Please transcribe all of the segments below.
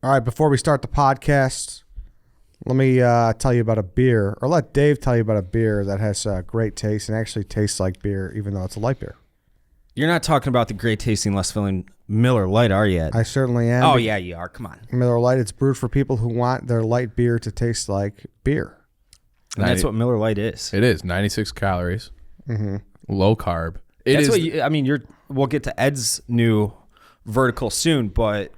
All right, before we start the podcast, let me tell you about a beer, or let Dave tell you about a beer that has great taste and actually tastes like beer, even though it's a light beer. You're not talking about the great tasting, less filling Miller Lite, are you? I certainly am. Oh, yeah, you are. Come on. Miller Lite, it's brewed for people who want their light beer to taste like beer. And that's what Miller Lite is. It is 96 calories, low carb. We'll get to Ed's new vertical soon, but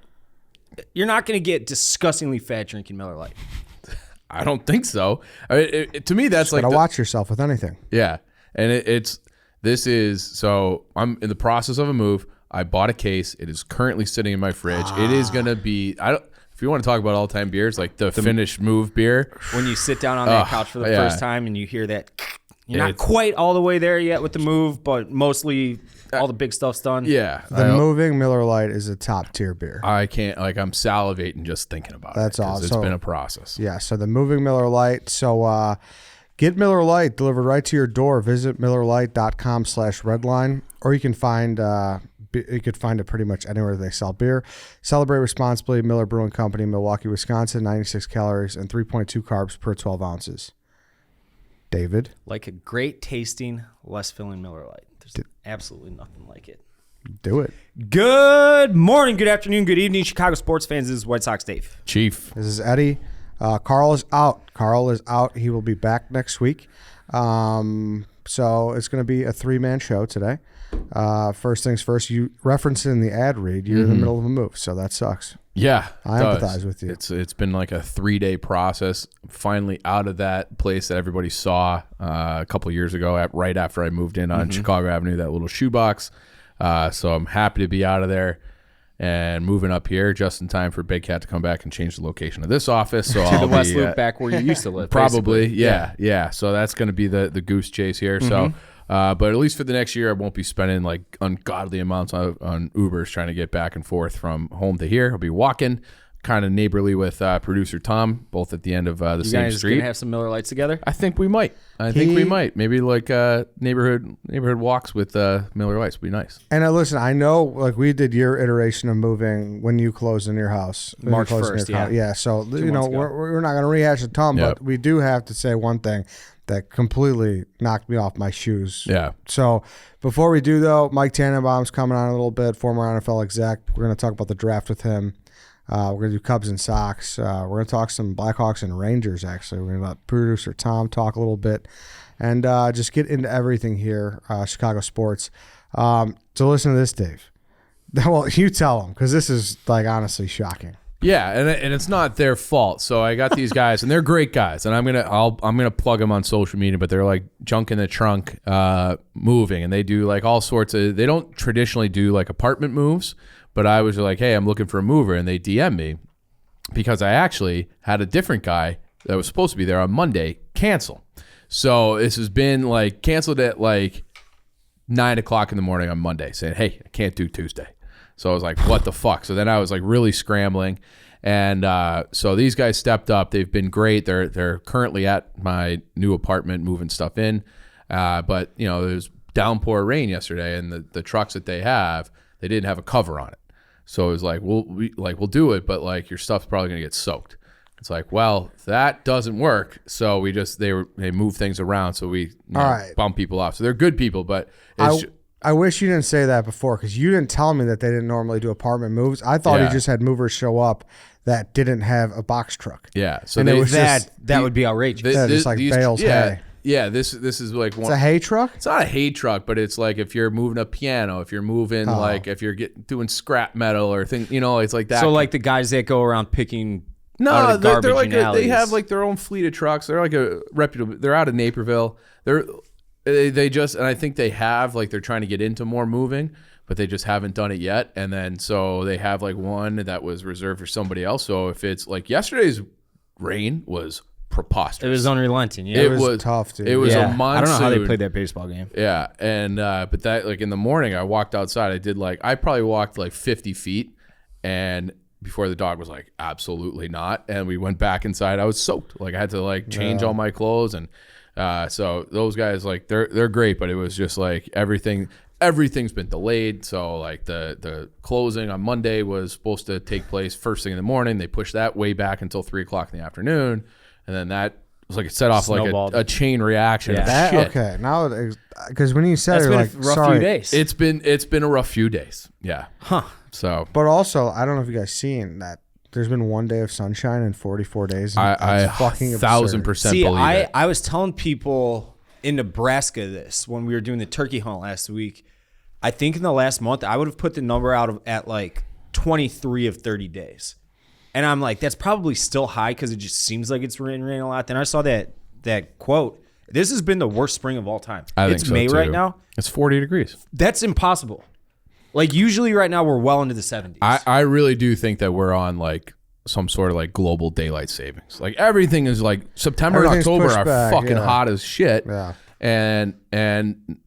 you're not going to get disgustingly fat drinking Miller Lite. I don't think so. I mean, to me, that's Just gotta watch yourself with anything. Yeah, and so I'm in the process of a move. I bought a case. It is currently sitting in my fridge. It is gonna be. If you want to talk about all-time beers, like the finished move beer, when you sit down on that couch for the first time and you hear that, you're not quite all the way there yet with the move, but mostly all the big stuff's done. Yeah, The moving Miller Lite is a top tier beer. I can't, I'm salivating just thinking about That's it. awesome. It's been a process. Yeah, so the moving Miller Lite. So get Miller Lite delivered right to your door. Visit MillerLite.com/redline, or you can find it pretty much anywhere they sell beer. Celebrate responsibly. Miller Brewing Company, Milwaukee, Wisconsin. 96 calories and 3.2 carbs per 12 ounces. David? Like a great tasting, less filling Miller Lite. There's absolutely nothing like it. Do it. Good morning, good afternoon, good evening, Chicago sports fans. This is White Sox Dave. Chief. This is Eddie. Carl is out. He will be back next week. So it's going to be a three-man show today. First things first, you referenced it in the ad read. You're in the middle of a move, so that sucks. Yeah, I empathize with you. It's been like a 3-day process. Finally out of that place that everybody saw a couple of years ago, right after I moved in on Chicago Avenue, that little shoebox. So I'm happy to be out of there and moving up here just in time for Big Cat to come back and change the location of this office. So I'll the West Loop back where you used to live. Probably, yeah. So that's going to be the goose chase here. So. But at least for the next year, I won't be spending like ungodly amounts on Ubers trying to get back and forth from home to here. I'll be walking, kind of neighborly with producer Tom, both at the end of the same street. street. Gonna have some Miller Lights together? I think we might. We might. Maybe like neighborhood walks with Miller Lights would be nice. And listen, I know like we did your iteration of moving when you closed in your house. March 1st, yeah. So, we're not going to rehash a ton, but we do have to say one thing that completely knocked me off my shoes. Yeah. So before we do, though, Mike Tannenbaum's coming on a little bit, former NFL exec. We're going to talk about the draft with him. We're going to do Cubs and Sox. We're going to talk some Blackhawks and Rangers, actually. We're going to let producer Tom talk a little bit and just get into everything here, Chicago sports. So listen to this, Dave. Well, you tell them, because this is, like, honestly shocking. Yeah, and it's not their fault. So I got these guys, and they're great guys, and I'm gonna plug them on social media. But they're like junk in the trunk, moving, and they do like all sorts of. They don't traditionally do like apartment moves, but I was like, hey, I'm looking for a mover, and they DM me because I actually had a different guy that was supposed to be there on Monday cancel. So this has been like canceled at like 9:00 in the morning on Monday, saying, hey, I can't do Tuesday. So I was like, what the fuck? So then I was like really scrambling. And so these guys stepped up. They've been great. They're currently at my new apartment moving stuff in. But, there was downpour rain yesterday, and the trucks that they didn't have a cover on it. So it was like, we'll do it, but like your stuff's probably going to get soaked. It's like, well, that doesn't work. So they move things around. So we bump people off. So they're good people, but I wish you didn't say that before, because you didn't tell me that they didn't normally do apartment moves. I thought you just had movers show up that didn't have a box truck. Yeah, so and that would be outrageous. Just like bales hay. Yeah, this is like one. It's a hay truck? It's not a hay truck, but it's like if you're moving a piano, if you're moving like if you're doing scrap metal or thing, it's like that. So like the guys that go around picking. No, they're like they have like their own fleet of trucks. They're like a reputable. They're out of Naperville. They just, and I think they have, like, they're trying to get into more moving, but they just haven't done it yet. And then so they have like one that was reserved for somebody else. So if it's like yesterday's rain was preposterous. It was unrelenting. Yeah, it was tough, dude. It was a monsoon. I don't know how they played that baseball game. Yeah, and but that like in the morning I walked outside. I probably walked like 50 feet, and before the dog was like, absolutely not. And we went back inside. I was soaked. Like I had to like change all my clothes and. So those guys, like they're great, but it was just like everything. everything's been delayed. So like the closing on Monday was supposed to take place first thing in the morning. They pushed that way back until 3:00 in the afternoon, and then that was like it set off Snowballed. like a chain reaction. Of That, shit. okay, now because when you said That's it, been like, a rough sorry, few days. It's been a rough few days. Yeah. Huh. So but also I don't know if you guys seen that. There's been one day of sunshine in 44 days. And I it's fucking 1,000% See, believe it. I was telling people in Nebraska this when we were doing the turkey hunt last week. I think in the last month I would have put the number at like 23 of 30 days. And I'm like, that's probably still high because it just seems like it's raining a lot. Then I saw that quote. This has been the worst spring of all time. I think It's so, May too. right now. It's 40 degrees. That's impossible. Like usually right now we're well into the 70s. I really do think that we're on like some sort of like global daylight savings. Like everything is like September and Everything's October pushed are back, fucking yeah. hot as shit. Yeah. And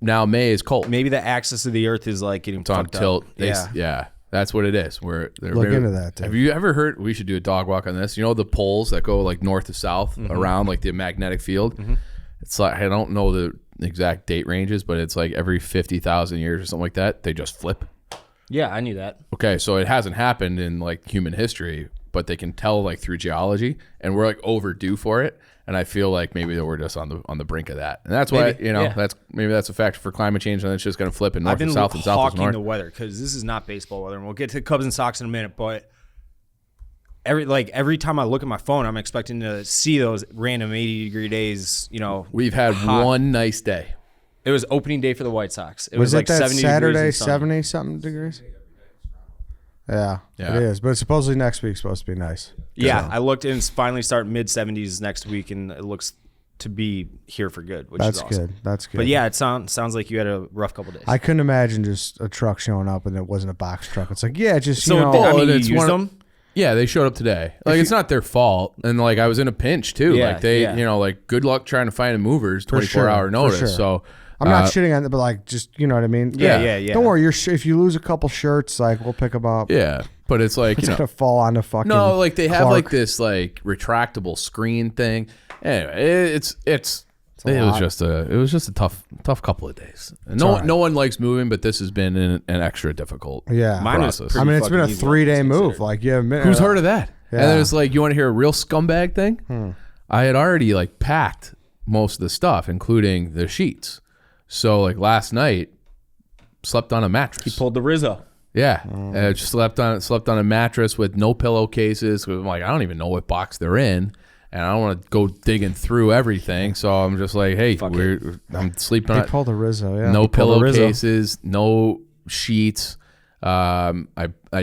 now May is cold. Maybe the axis of the earth is like getting It's on fucked tilt. up. Yeah. That's what it is. Look into that, dude. Have you ever heard? We should do a dog walk on this. You know the poles that go like north to south around like the magnetic field. It's like I don't know the exact date ranges, but it's like every 50,000 years or something like that. They just flip. Yeah, I knew that. Okay, so it hasn't happened in like human history, but they can tell like through geology, and we're like overdue for it. And I feel like maybe that we're just on the brink of that, and that's why Maybe, yeah. that's a factor for climate change, and it's just going to flip in north I've been and south and south and hawking north. the weather because this is not baseball weather, and we'll get to Cubs and Sox in a minute. But every time I look at my phone, I'm expecting to see those random 80-degree days. You know, We've had hot. one nice day. It was opening day for the White Sox. It Was it like that 70 Saturday, degrees and sunny. 70-something degrees? Yeah, Yeah. it is. But supposedly next week's supposed to be nice. Yeah, I looked and it's finally start mid-70s next week, and it looks to be here for good, which That's is awesome. good. That's good. But yeah, it sounds like you had a rough couple days. I couldn't imagine just a truck showing up and it wasn't a box truck. It's like, yeah, just, so you know. I mean, you it's used one of- them? Yeah, they showed up today. Like it's not their fault, and like I was in a pinch too. Yeah, like they, yeah. you know, like good luck trying to find a movers. For 24-hour sure, notice. for sure. So I'm not shitting on it, but like, just, you know what I mean? Yeah. Don't worry. If you lose a couple shirts, like, we'll pick them up. Yeah, but it's like It's you know, going to fall on the fucking. no, like they have Clark. like this like retractable screen thing. Anyway, it was just a tough couple of days. And all right. no one likes moving, but this has been an extra difficult. Yeah. Mine was process. pretty I mean, it's been a fucking easy, 3-day all things move. considered. Like, yeah, Who's heard of that? Yeah. And then it's like, you want to hear a real scumbag thing? I had already like packed most of the stuff, including the sheets. So like last night, slept on a mattress. He pulled the Rizzo. Yeah, just slept on a mattress with no pillowcases. I'm like, I don't even know what box they're in, and I don't want to go digging through everything. So I'm just like, hey, I'm sleeping They on pulled a Rizzo, yeah. no pulled a Rizzo. pillowcases, no sheets. I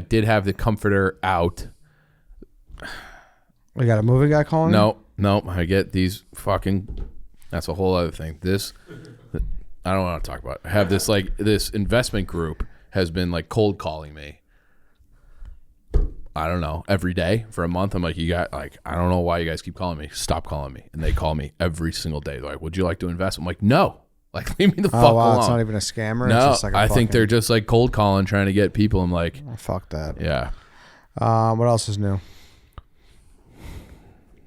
did have the comforter out. We got a moving guy calling? No, I get these fucking. That's a whole other thing. This, I don't want to talk about it. I have this like this investment group has been like cold calling me. I don't know, every day for a month. I'm like, you got like, I don't know why you guys keep calling me. Stop calling me. And they call me every single day. They're like, would you like to invest? I'm like, no. Like, leave me the fuck Oh, wow. alone. It's not even a scammer. It's No, just like a I think fucking- they're just like cold calling, trying to get people. I'm like, Oh, fuck that. yeah, What else is new?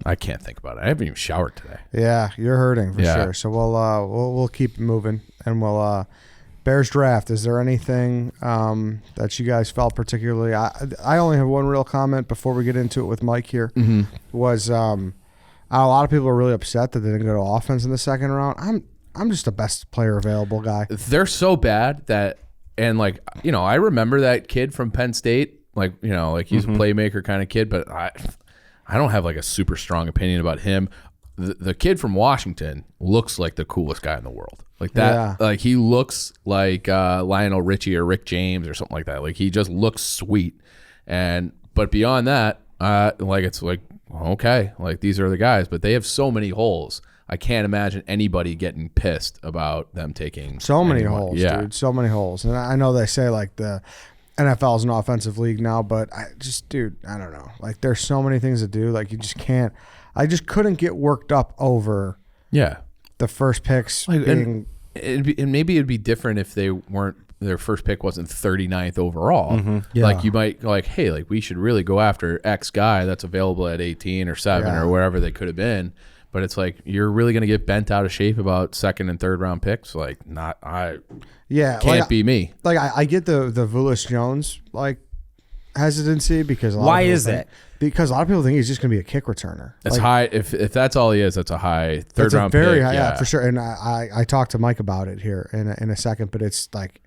I can't think about it. I haven't even showered today. Yeah, you're hurting for Yeah. sure. So we'll keep moving, and we'll Bears draft. Is there anything that you guys felt particularly? I only have one real comment before we get into it with Mike here. Was a lot of people are really upset that they didn't go to offense in the second round. I'm just the best player available guy. They're so bad that, and like, you know, I remember that kid from Penn State, like, you know, like he's a playmaker kind of kid, but I don't have like a super strong opinion about him. The kid from Washington looks like the coolest guy in the world. Like that, Yeah. like he looks like Lionel Richie or Rick James or something like that. Like he just looks sweet. But beyond that, like it's like, okay, like these are the guys, but they have so many holes. I can't imagine anybody getting pissed about them taking So many anyone. holes, Yeah. dude. So many holes. And I know they say like the NFL is an offensive league now, but I don't know. Like there's so many things to do. Like you just can't. I just couldn't get worked up over Yeah. the first picks Like, being. and maybe it'd be different if they weren't, their first pick wasn't 39th overall. Yeah. Like you might go like, hey, like we should really go after X guy that's available at 18 or 7 Yeah. or wherever they could have been. But it's like, you're really going to get bent out of shape about second and third round picks? Like, can't be me. Like I get the Vulis Jones like hesitancy because why is that? Because a lot of people think he's just going to be a kick returner. It's like, high. If that's all he is, that's a high third round pick. Very high, yeah, for sure. And I talked to Mike about it here in a second, but it's like,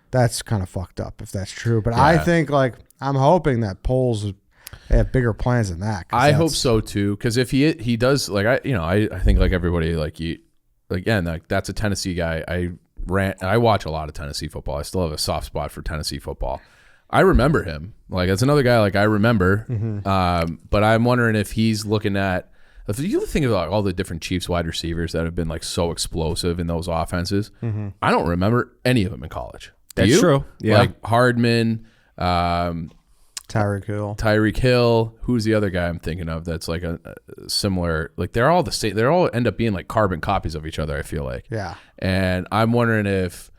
that's kind of fucked up if that's true. But I think like I'm hoping that polls have bigger plans than that. I hope so too, because if he does, like, I think like everybody, like, you again, like, that's a Tennessee guy. I watch a lot of Tennessee football. I still have a soft spot for Tennessee football. I remember him. Like, that's another guy like I remember. But I'm wondering if he's looking at, if you think about all the different Chiefs wide receivers that have been like so explosive in those offenses, I don't remember any of them in college. That's true. Yeah. Like Hardman, Tyreek Hill. Who's the other guy I'm thinking of that's like a similar, like, they're all the same. They all end up being like carbon copies of each other, I feel like. Yeah. And I'm wondering if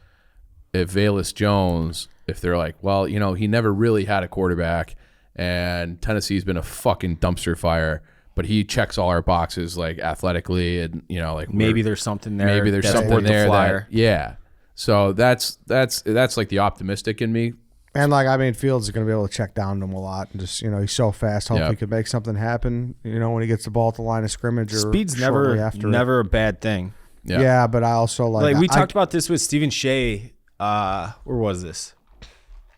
Velus Jones, if they're like, well, he never really had a quarterback and Tennessee's been a fucking dumpster fire, but he checks all our boxes, like, athletically, and like, maybe there's something there. Maybe there's something there. So that's like the optimistic in me. And like, I mean, Fields is going to be able to check down to him a lot, and just he's so fast. Hopefully, he could make something happen. When he gets the ball at the line of scrimmage, or speed's never a bad thing. Yeah, but I also like we talked about this with Stephen Shea. Where was this?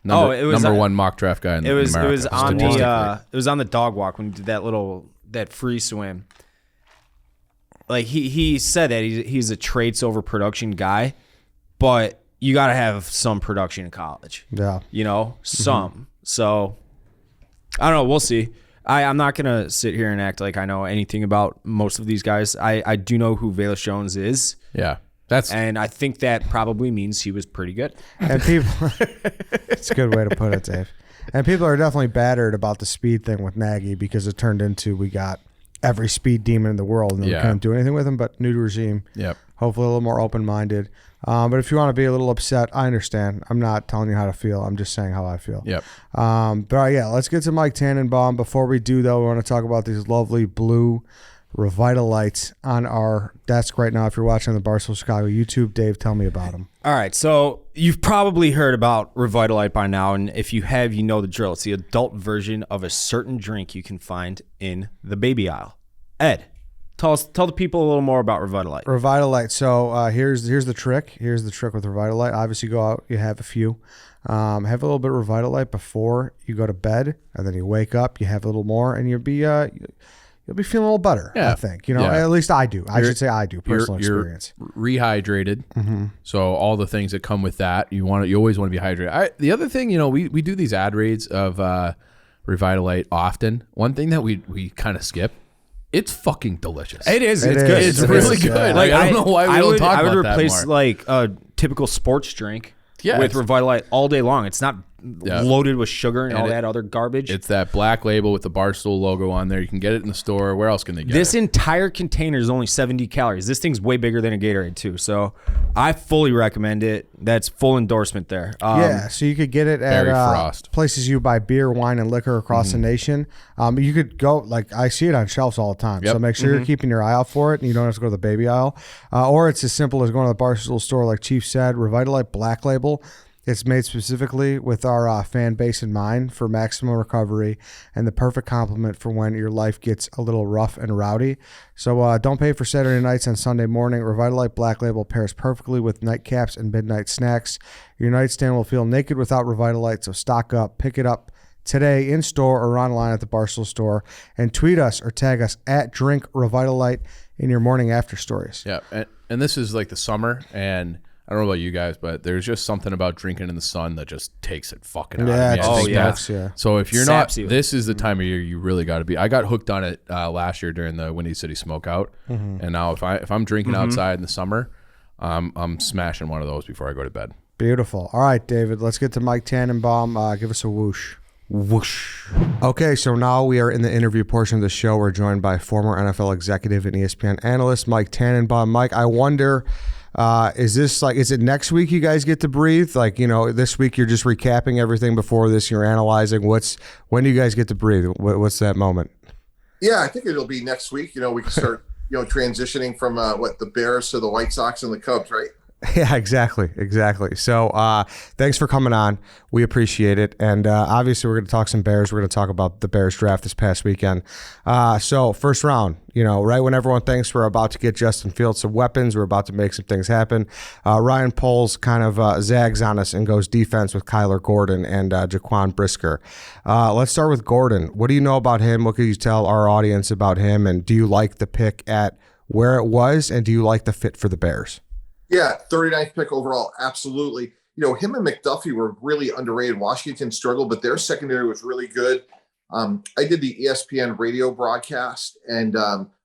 It was number one mock draft guy in America. It was on the dog walk when he did that free swim. Like, he said that he's a traits over production guy, but you got to have some production in college. Yeah. Some. So, I don't know. We'll see. I'm not going to sit here and act like I know anything about most of these guys. I do know who Velus Jones is. Yeah. And I think that probably means he was pretty good. And people, it's a good way to put it, Dave. And people are definitely battered about the speed thing with Nagy, because it turned into, we got every speed demon in the world and we couldn't do anything with him. But new regime. Yep. Hopefully a little more open-minded. But if you want to be a little upset, I understand. I'm not telling you how to feel. I'm just saying how I feel. Yep. Let's get to Mike Tannenbaum. Before we do, though, we want to talk about these lovely blue Revitalights on our desk right now. If you're watching the Barstool Chicago YouTube, Dave, tell me about them. All right, so you've probably heard about Revitalight by now, and if you have, you know the drill. It's the adult version of a certain drink you can find in the baby aisle. Ed, tell the people a little more about Revitalight. Revitalight. So here's the trick. Here's the trick with Revitalight. Obviously, go out, you have a few. Have a little bit of Revitalight before you go to bed, and then you wake up, you have a little more, and you'll be feeling a little better, I think. At least I do. I should say I do. Personal experience. Rehydrated. So all the things that come with that, you always want to be hydrated. The other thing, we do these ad reads of Revitalight often. One thing that we kind of skip, it's fucking delicious. It is. It's good. It's really good. Yeah. Like, I don't know why we don't talk about that more. I would replace like a typical sports drink with Revitalight all day long. It's not loaded with sugar and all that other garbage. It's that black label with the Barstool logo on there. You can get it in the store. Where else can they get it? This entire container is only 70 calories. This thing's way bigger than a Gatorade too. So I fully recommend it. That's full endorsement there. So you could get it at places you buy beer, wine, and liquor across the nation. You could go, like, I see it on shelves all the time. So make sure you're keeping your eye out for it, and you don't have to go to the baby aisle. Or it's as simple as going to the Barstool store, like Chief said, Revitalight Black Label. It's made specifically with our fan base in mind for maximum recovery and the perfect complement for when your life gets a little rough and rowdy. So don't pay for Saturday nights and Sunday morning. Revitalight Black Label pairs perfectly with nightcaps and midnight snacks. Your nightstand will feel naked without Revitalight, so stock up. Pick it up today in store or online at the Barstool store, and tweet us or tag us at Drink Revitalight in your morning after stories. Yeah, and this is like the summer, and I don't know about you guys, but there's just something about drinking in the sun that just takes it fucking out of me. So if you're this is the time of year you really got to be. I got hooked on it last year during the Windy City Smokeout, and now if I'm drinking outside in the summer, I'm smashing one of those before I go to bed. Beautiful. All right, David, let's get to Mike Tannenbaum. Give us a whoosh. Whoosh. Okay, so now we are in the interview portion of the show. We're joined by former NFL executive and ESPN analyst Mike Tannenbaum. Mike, I wonder, is it next week you guys get to breathe? Like, this week you're just recapping everything before this, you're analyzing. When do you guys get to breathe? What's that moment? Yeah, I think it'll be next week. We can start transitioning from the Bears to the White Sox and the Cubs, right? Yeah, exactly. So thanks for coming on. We appreciate it. And obviously we're going to talk some Bears. We're going to talk about the Bears draft this past weekend. So first round, right when everyone thinks we're about to get Justin Fields some weapons, we're about to make some things happen, Ryan Poles kind of zags on us and goes defense with Kyler Gordon and Jaquan Brisker. Let's start with Gordon. What do you know about him? What could you tell our audience about him? And do you like the pick at where it was? And do you like the fit for the Bears? Yeah, 39th pick overall, absolutely. Him and McDuffie were really underrated. Washington struggled, but their secondary was really good. I did the ESPN radio broadcast, and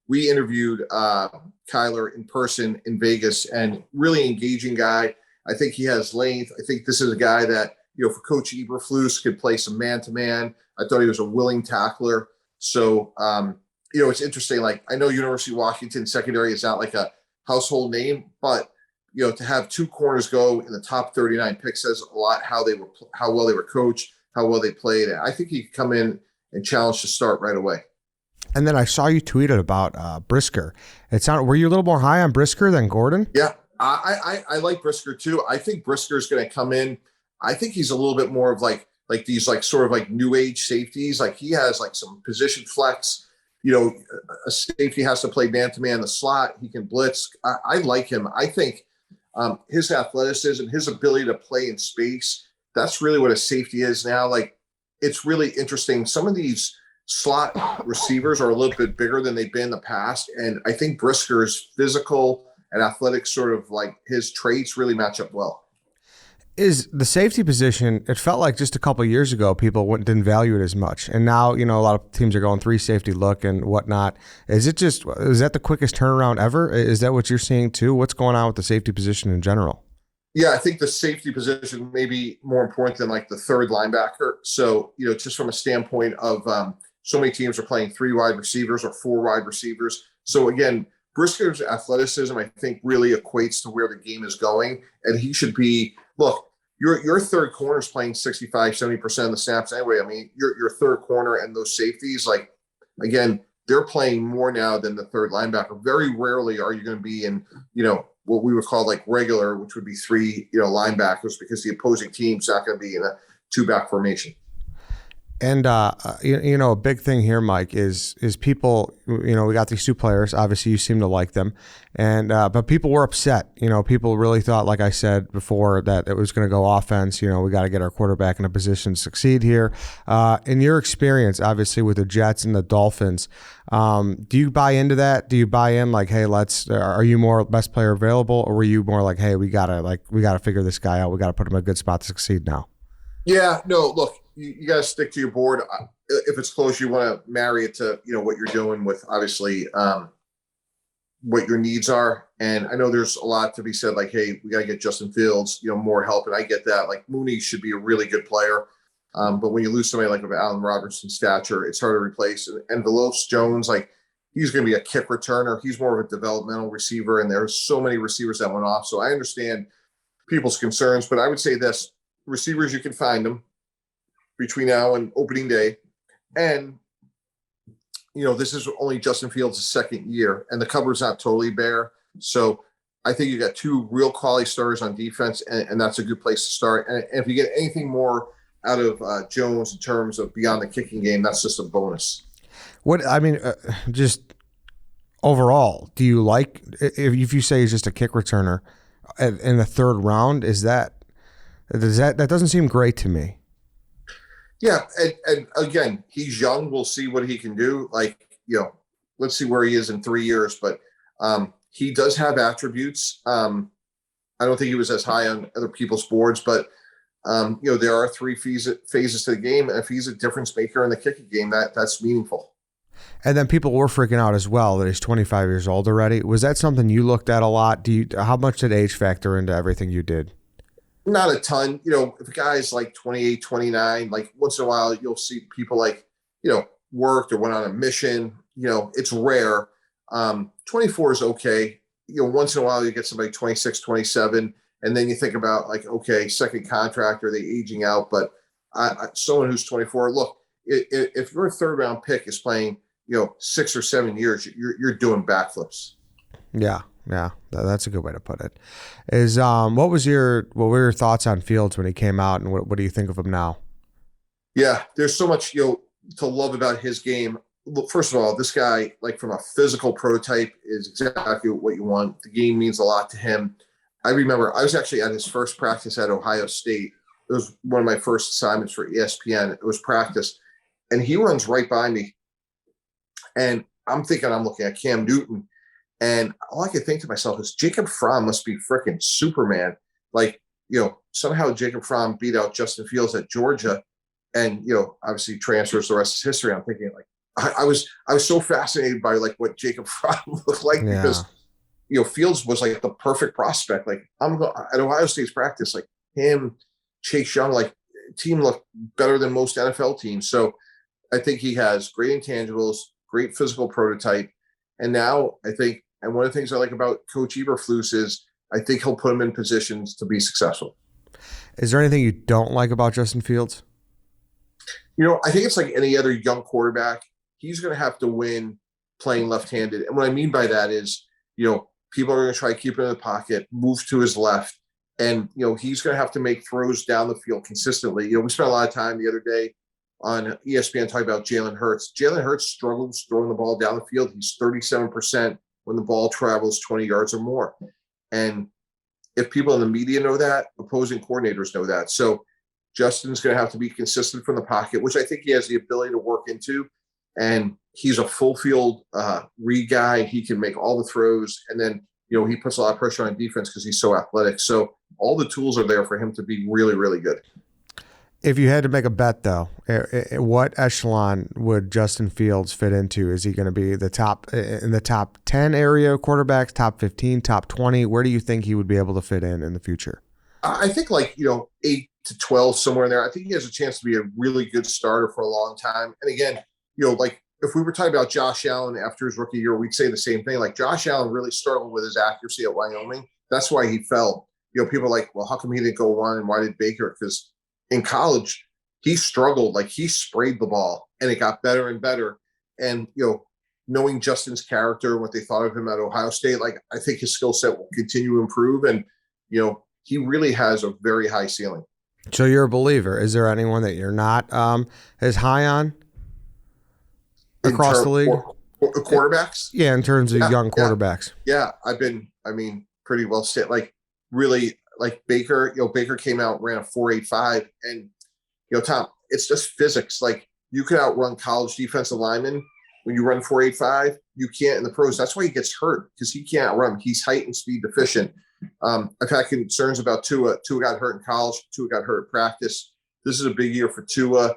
we interviewed Kyler in person in Vegas, and really engaging guy. I think he has length. I think this is a guy that, for Coach Eberflus could play some man-to-man. I thought he was a willing tackler. So, it's interesting. Like, I know University of Washington secondary is not like a household name, but to have two corners go in the top 39 picks says a lot how well they were coached, how well they played. And I think he could come in and challenge to start right away. And then I saw you tweeted about Brisker. Were you a little more high on Brisker than Gordon? Yeah, I like Brisker too. I think Brisker is going to come in. I think he's a little bit more of like these sort of like new age safeties. Like he has like some position flex. A safety has to play man to man the slot. He can blitz. I like him. I think his athleticism, his ability to play in space, that's really what a safety is now. Like, it's really interesting. Some of these slot receivers are a little bit bigger than they've been in the past. And I think Brisker's physical and athletic sort of like his traits really match up well. Is the safety position, it felt like just a couple of years ago, people didn't value it as much. And now, a lot of teams are going 3 safety look and whatnot. Is that the quickest turnaround ever? Is that what you're seeing too? What's going on with the safety position in general? Yeah, I think the safety position may be more important than like the third linebacker. So, just from a standpoint of so many teams are playing 3 wide receivers or 4 wide receivers. So again, Brisker's athleticism, I think, really equates to where the game is going. And he should be, look, your third corner is playing 65, 70% of the snaps anyway. I mean, your third corner and those safeties, like, again, they're playing more now than the third linebacker. Very rarely are you going to be in, what we would call like regular, which would be 3, linebackers, because the opposing team's not going to be in a 2-back formation. And, a big thing here, Mike, is people, we got these 2 players. Obviously, you seem to like them. And but people were upset. People really thought, like I said before, that it was going to go offense. We got to get our quarterback in a position to succeed here. In your experience, obviously, with the Jets and the Dolphins, do you buy into that? Do you buy in like, hey, are you more best player available? Or were you more like, hey, we got to figure this guy out. We got to put him in a good spot to succeed now? Yeah, no, look, you got to stick to your board. If it's close, you want to marry it to, what you're doing with, obviously, what your needs are. And I know there's a lot to be said, like, hey, we got to get Justin Fields, more help. And I get that. Like, Mooney should be a really good player. But when you lose somebody like of Allen Robinson's stature, it's hard to replace. And Veloce Jones, like, he's going to be a kick returner. He's more of a developmental receiver. And there's so many receivers that went off. So I understand people's concerns. But I would say this. Receivers, you can find them between now and opening day. And, this is only Justin Fields' second year, and the cupboard's not totally bare. So I think you got 2 real quality starters on defense, and that's a good place to start. And if you get anything more out of Jones in terms of beyond the kicking game, that's just a bonus. Just overall, do you like, if you say he's just a kick returner in the 3rd round, that doesn't seem great to me. Yeah, and again, he's young. We'll see what he can do. Like, let's see where he is in 3 years. But he does have attributes. I don't think he was as high on other people's boards, but there are 3 phases to the game, and if he's a difference maker in the kicking game, that's meaningful. And then people were freaking out as well that he's 25 years old already. Was that something you looked at a lot? How much did age factor into everything you did? Not a ton. If a guy's like 28, 29, like once in a while you'll see people like, worked or went on a mission. It's rare. 24 is okay. Once in a while you get somebody 26, 27, and then you think about like, okay, second contract, are they aging out? But someone who's 24, look, if your 3rd round pick is playing, 6 or 7 years, you're doing backflips. Yeah, that's a good way to put it. Is what were your thoughts on Fields when he came out, and what do you think of him now? Yeah, there's so much to love about his game. Look, first of all, this guy, like from a physical prototype, is exactly what you want. The game means a lot to him. I remember I was actually at his first practice at Ohio State. It was one of my first assignments for ESPN. It was practice, and he runs right by me, and I'm looking at Cam Newton, and all I could think to myself is Jacob Fromm must be freaking Superman. Like, somehow Jacob Fromm beat out Justin Fields at Georgia, and obviously transfers. The rest is history. I'm thinking like I was so fascinated by like what Jacob Fromm looked like because Fields was like the perfect prospect. Like at Ohio State's practice, like him, Chase Young, like team looked better than most NFL teams. So I think he has great intangibles, great physical prototype, and now I think. And one of the things I like about Coach Eberflus is I think he'll put him in positions to be successful. Is there anything you don't like about Justin Fields? I think it's like any other young quarterback. He's going to have to win playing left-handed. And what I mean by that is, people are going to try to keep him in the pocket, move to his left. And, he's going to have to make throws down the field consistently. We spent a lot of time the other day on ESPN talking about Jalen Hurts. Jalen Hurts struggles throwing the ball down the field. He's 37% when the ball travels 20 yards or more. And if people in the media know that, opposing coordinators know that. So Justin's going to have to be consistent from the pocket, which I think he has the ability to work into. And he's a full field read guy. He can make all the throws. And then, he puts a lot of pressure on defense because he's so athletic. So all the tools are there for him to be really, really good. If you had to make a bet, though, what echelon would Justin Fields fit into? Is he going to be in the top 10 area quarterbacks, top 15, top 20? Where do you think he would be able to fit in the future? I think 8 to 12, somewhere in there. I think he has a chance to be a really good starter for a long time. And again, if we were talking about Josh Allen after his rookie year, we'd say the same thing. Like Josh Allen really struggled with his accuracy at Wyoming. That's why he fell. People are like, well, how come he didn't go one and why did Baker? Because in college, he struggled. Like he sprayed the ball and it got better and better. And, knowing Justin's character and what they thought of him at Ohio State, like I think his skill set will continue to improve. And, he really has a very high ceiling. So you're a believer. Is there anyone that you're not as high on across the league? Quarterbacks? Yeah, in terms of young quarterbacks. Yeah, I've been, pretty well set. Like really, like Baker, Baker came out, ran a 4.85, and Tom, it's just physics. Like you could outrun college defensive linemen when you run 4.85. You can't in the pros. That's why he gets hurt because he can't outrun. He's height and speed deficient. I've had concerns about Tua. Tua got hurt in college. Tua got hurt in practice. This is a big year for Tua.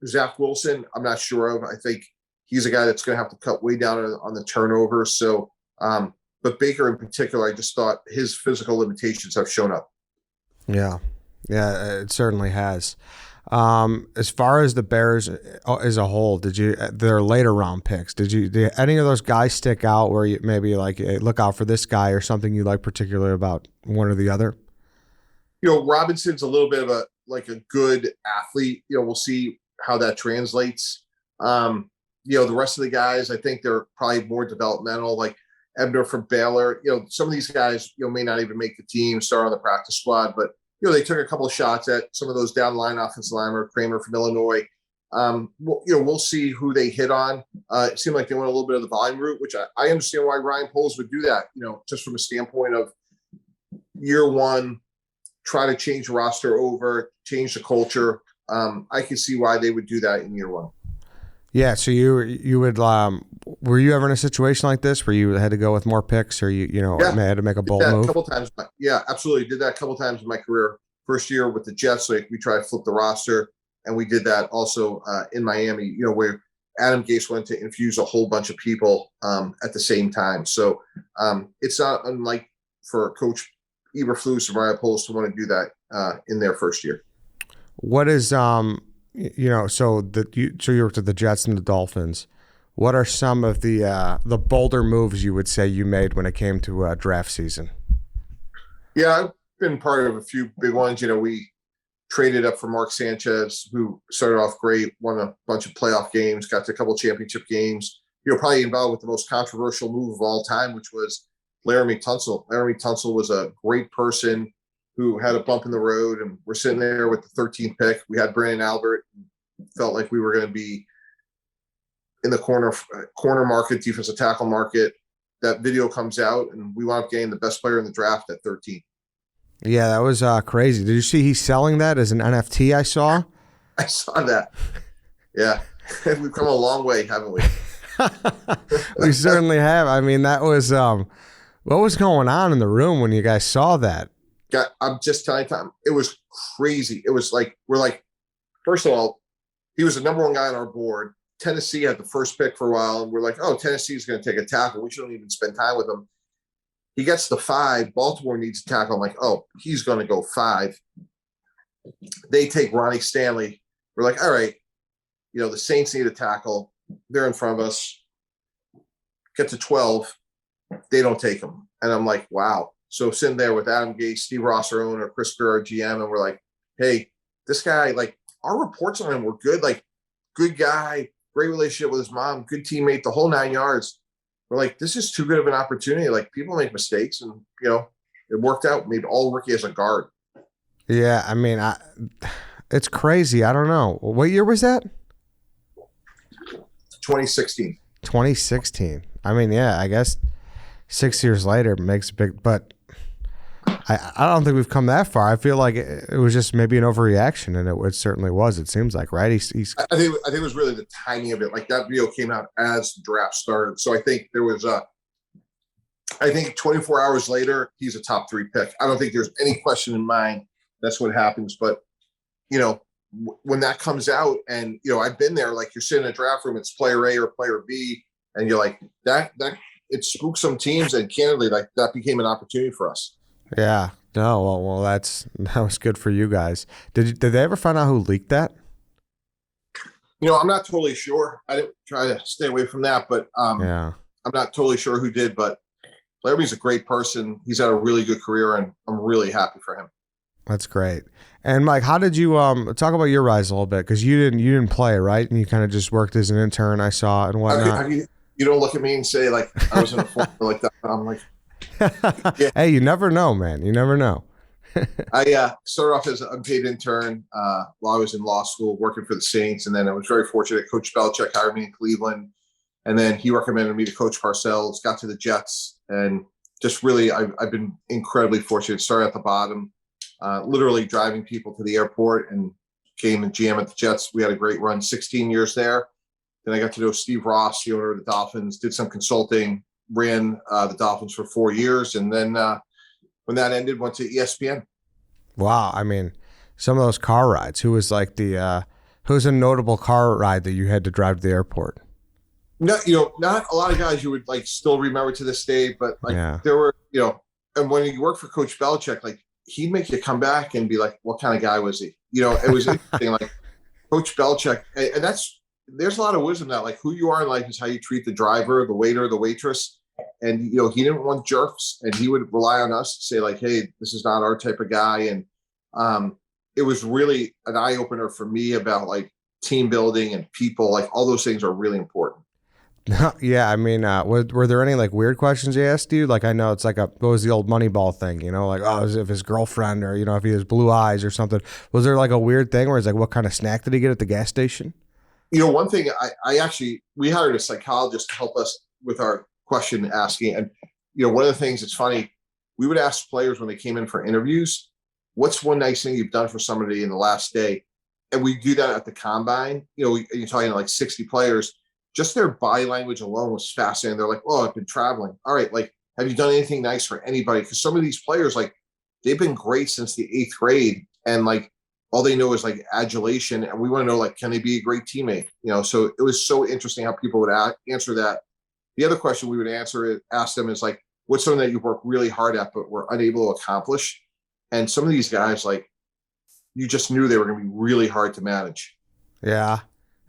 Zach Wilson, I'm not sure of. I think he's a guy that's going to have to cut way down on the turnovers. So, but Baker in particular, I just thought his physical limitations have shown up. Yeah, it certainly has. As far as the Bears as a whole, their later round picks, did any of those guys stick out where you maybe like, hey, look out for this guy or something you like particularly about one or the other? Robinson's a little bit of a good athlete. We'll see how that translates. The rest of the guys, I think they're probably more developmental, like Ebner from Baylor. Some of these guys, may not even make the team, start on the practice squad, but they took a couple of shots at some of those down the line offensive linemen, Kramer from Illinois. We'll see who they hit on. It seemed like they went a little bit of the volume route, which I understand why Ryan Poles would do that, just from a standpoint of year one, try to change the roster over, change the culture. I can see why they would do that in year one. Yeah, so you would were you ever in a situation like this where you had to go with more picks or you had to make a bold move? A couple times. Yeah, absolutely. Did that a couple times in my career. First year with the Jets, we tried to flip the roster, and we did that also in Miami. Where Adam Gase went to infuse a whole bunch of people at the same time. So it's not unlike for Coach Eberflus and Ryan Poles to want to do that in their first year. What is so you were to the Jets and the Dolphins. What are some of the bolder moves you would say you made when it came to draft season? Yeah, I've been part of a few big ones. We traded up for Mark Sanchez, who started off great, won a bunch of playoff games, got to a couple of championship games. Probably involved with the most controversial move of all time, which was Laramie Tunsil. Laramie Tunsil was a great person who had a bump in the road, and we're sitting there with the 13th pick. We had Brandon Albert, felt like we were going to be in the corner market, defensive tackle market. That video comes out, and we wound up getting the best player in the draft at 13. Yeah, that was crazy. Did you see he's selling that as an NFT? I saw. I saw that. Yeah, we've come a long way, haven't we? We certainly have. I mean, that was what was going on in the room when you guys saw that? I'm just telling you, Tom, it was crazy. It was like, we're like, first of all, he was the number one guy on our board. Tennessee had the first pick for a while, and we're like, oh, Tennessee's going to take a tackle. We shouldn't even spend time with him. He gets the 5. Baltimore needs a tackle. I'm like, oh, he's going to go 5. They take Ronnie Stanley. We're like, all right, the Saints need a tackle. They're in front of us. Get to 12. They don't take him. And I'm like, wow. So sitting there with Adam Gase, Steve Ross, our owner, Chris Greer, our GM, and we're like, hey, this guy, like, our reports on him were good. Like, good guy, great relationship with his mom, good teammate, the whole 9 yards. We're like, this is too good of an opportunity. Like, people make mistakes, and, it worked out. Made all rookie as a guard. Yeah, I mean, it's crazy. I don't know. What year was that? 2016. 2016. I mean, yeah, I guess 6 years later makes a big, but I don't think we've come that far. I feel like it was just maybe an overreaction, and it certainly was. It seems like, right? I think it was really the timing of it. Like, that video came out as the draft started, so I think there was I think 24 hours later, he's a top 3 pick. I don't think there's any question in mind that's what happens. But when that comes out, and I've been there. Like, you're sitting in a draft room, it's player A or player B, and you're like, that it spooked some teams, and candidly, like, that became an opportunity for us. Yeah. No. Well, that was good for you guys. Did they ever find out who leaked that? I'm not totally sure. I didn't try to stay away from that, but yeah, I'm not totally sure who did. But Laramie's a great person. He's had a really good career, and I'm really happy for him. That's great. And Mike, how did you talk about your rise a little bit? Because you didn't play, right? And you kind of just worked as an intern, I saw, and whatnot. You don't look at me and say, like, I was in a form like that. I'm like, yeah. Hey, you never know, man. You never know. I started off as an unpaid intern while I was in law school working for the Saints. And then I was very fortunate. Coach Belichick hired me in Cleveland. And then he recommended me to Coach Parcels, got to the Jets. And just really, I've been incredibly fortunate. Started at the bottom, literally driving people to the airport, and came and GM at the Jets. We had a great run, 16 years there. Then I got to know Steve Ross, the owner of the Dolphins, did some consulting, ran the Dolphins for 4 years. And then when that ended, went to ESPN. Wow. I mean, some of those car rides, who's a notable car ride that you had to drive to the airport? No, not a lot of guys you would like still remember to this day, but like there were, and when you work for Coach Belichick, like, he'd make you come back and be like, what kind of guy was he? It was interesting. Like, Coach Belichick, and there's a lot of wisdom that, like, who you are in life is how you treat the driver, the waiter, the waitress. And, he didn't want jerks, and he would rely on us to say, like, hey, this is not our type of guy. And it was really an eye opener for me about, like, team building and people. Like, all those things are really important. Yeah, I mean, were there any, like, weird questions he asked you? Like, I know it's like what was the old Moneyball thing, like, oh, if his girlfriend, or, if he has blue eyes or something. Was there, like, a weird thing where it's like, what kind of snack did he get at the gas station? One thing we hired a psychologist to help us with our question asking. And, one of the things that's funny, we would ask players when they came in for interviews, what's one nice thing you've done for somebody in the last day? And we do that at the combine. You're talking like 60 players. Just their body language alone was fascinating. They're like, oh, I've been traveling. All right. Like, have you done anything nice for anybody? Because some of these players, like, they've been great since the 8th grade. And, like, all they know is, like, adulation. And we want to know, like, can they be a great teammate? So it was so interesting how people would answer that. The other question we would ask them is, like, what's something that you work really hard at but were unable to accomplish? And some of these guys, like, you just knew they were going to be really hard to manage. Yeah.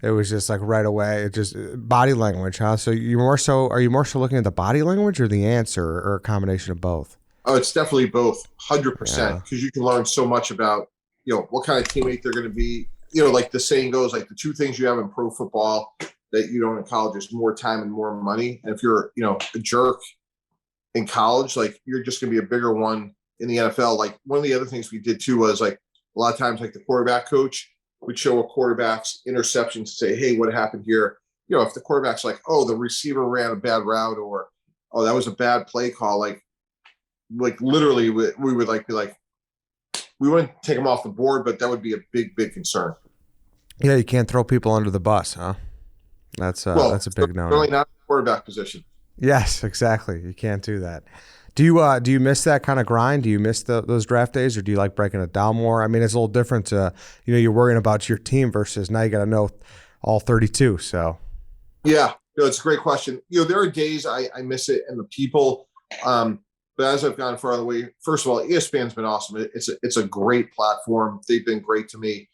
It was just like right away. It just body language, huh? So are you more so looking at the body language or the answer, or a combination of both? Oh, it's definitely both, 100%. Because you can learn so much about, what kind of teammate they're going to be. Like the saying goes, like the two things you have in pro football that you don't in college is more time and more money. And if you're, a jerk in college, like you're just going to be a bigger one in the NFL. Like one of the other things we did too was like a lot of times like the quarterback coach would show a quarterback's interceptions and say, hey, what happened here? If the quarterback's like, oh, the receiver ran a bad route, or, oh, that was a bad play call. Like literally we would be like, we wouldn't take him off the board, but that would be a big, big concern. Yeah, you can't throw people under the bus, huh? That's a big no. Really not quarterback position. Yes, exactly. You can't do that. Do you miss that kind of grind? Do you miss those draft days, or do you like breaking it down more? I mean, it's a little different to, you're worrying about your team versus now you got to know all 32. So, yeah, it's a great question. There are days I miss it and the people. But as I've gone farther away, first of all, ESPN's been awesome. It's a great platform. They've been great to me.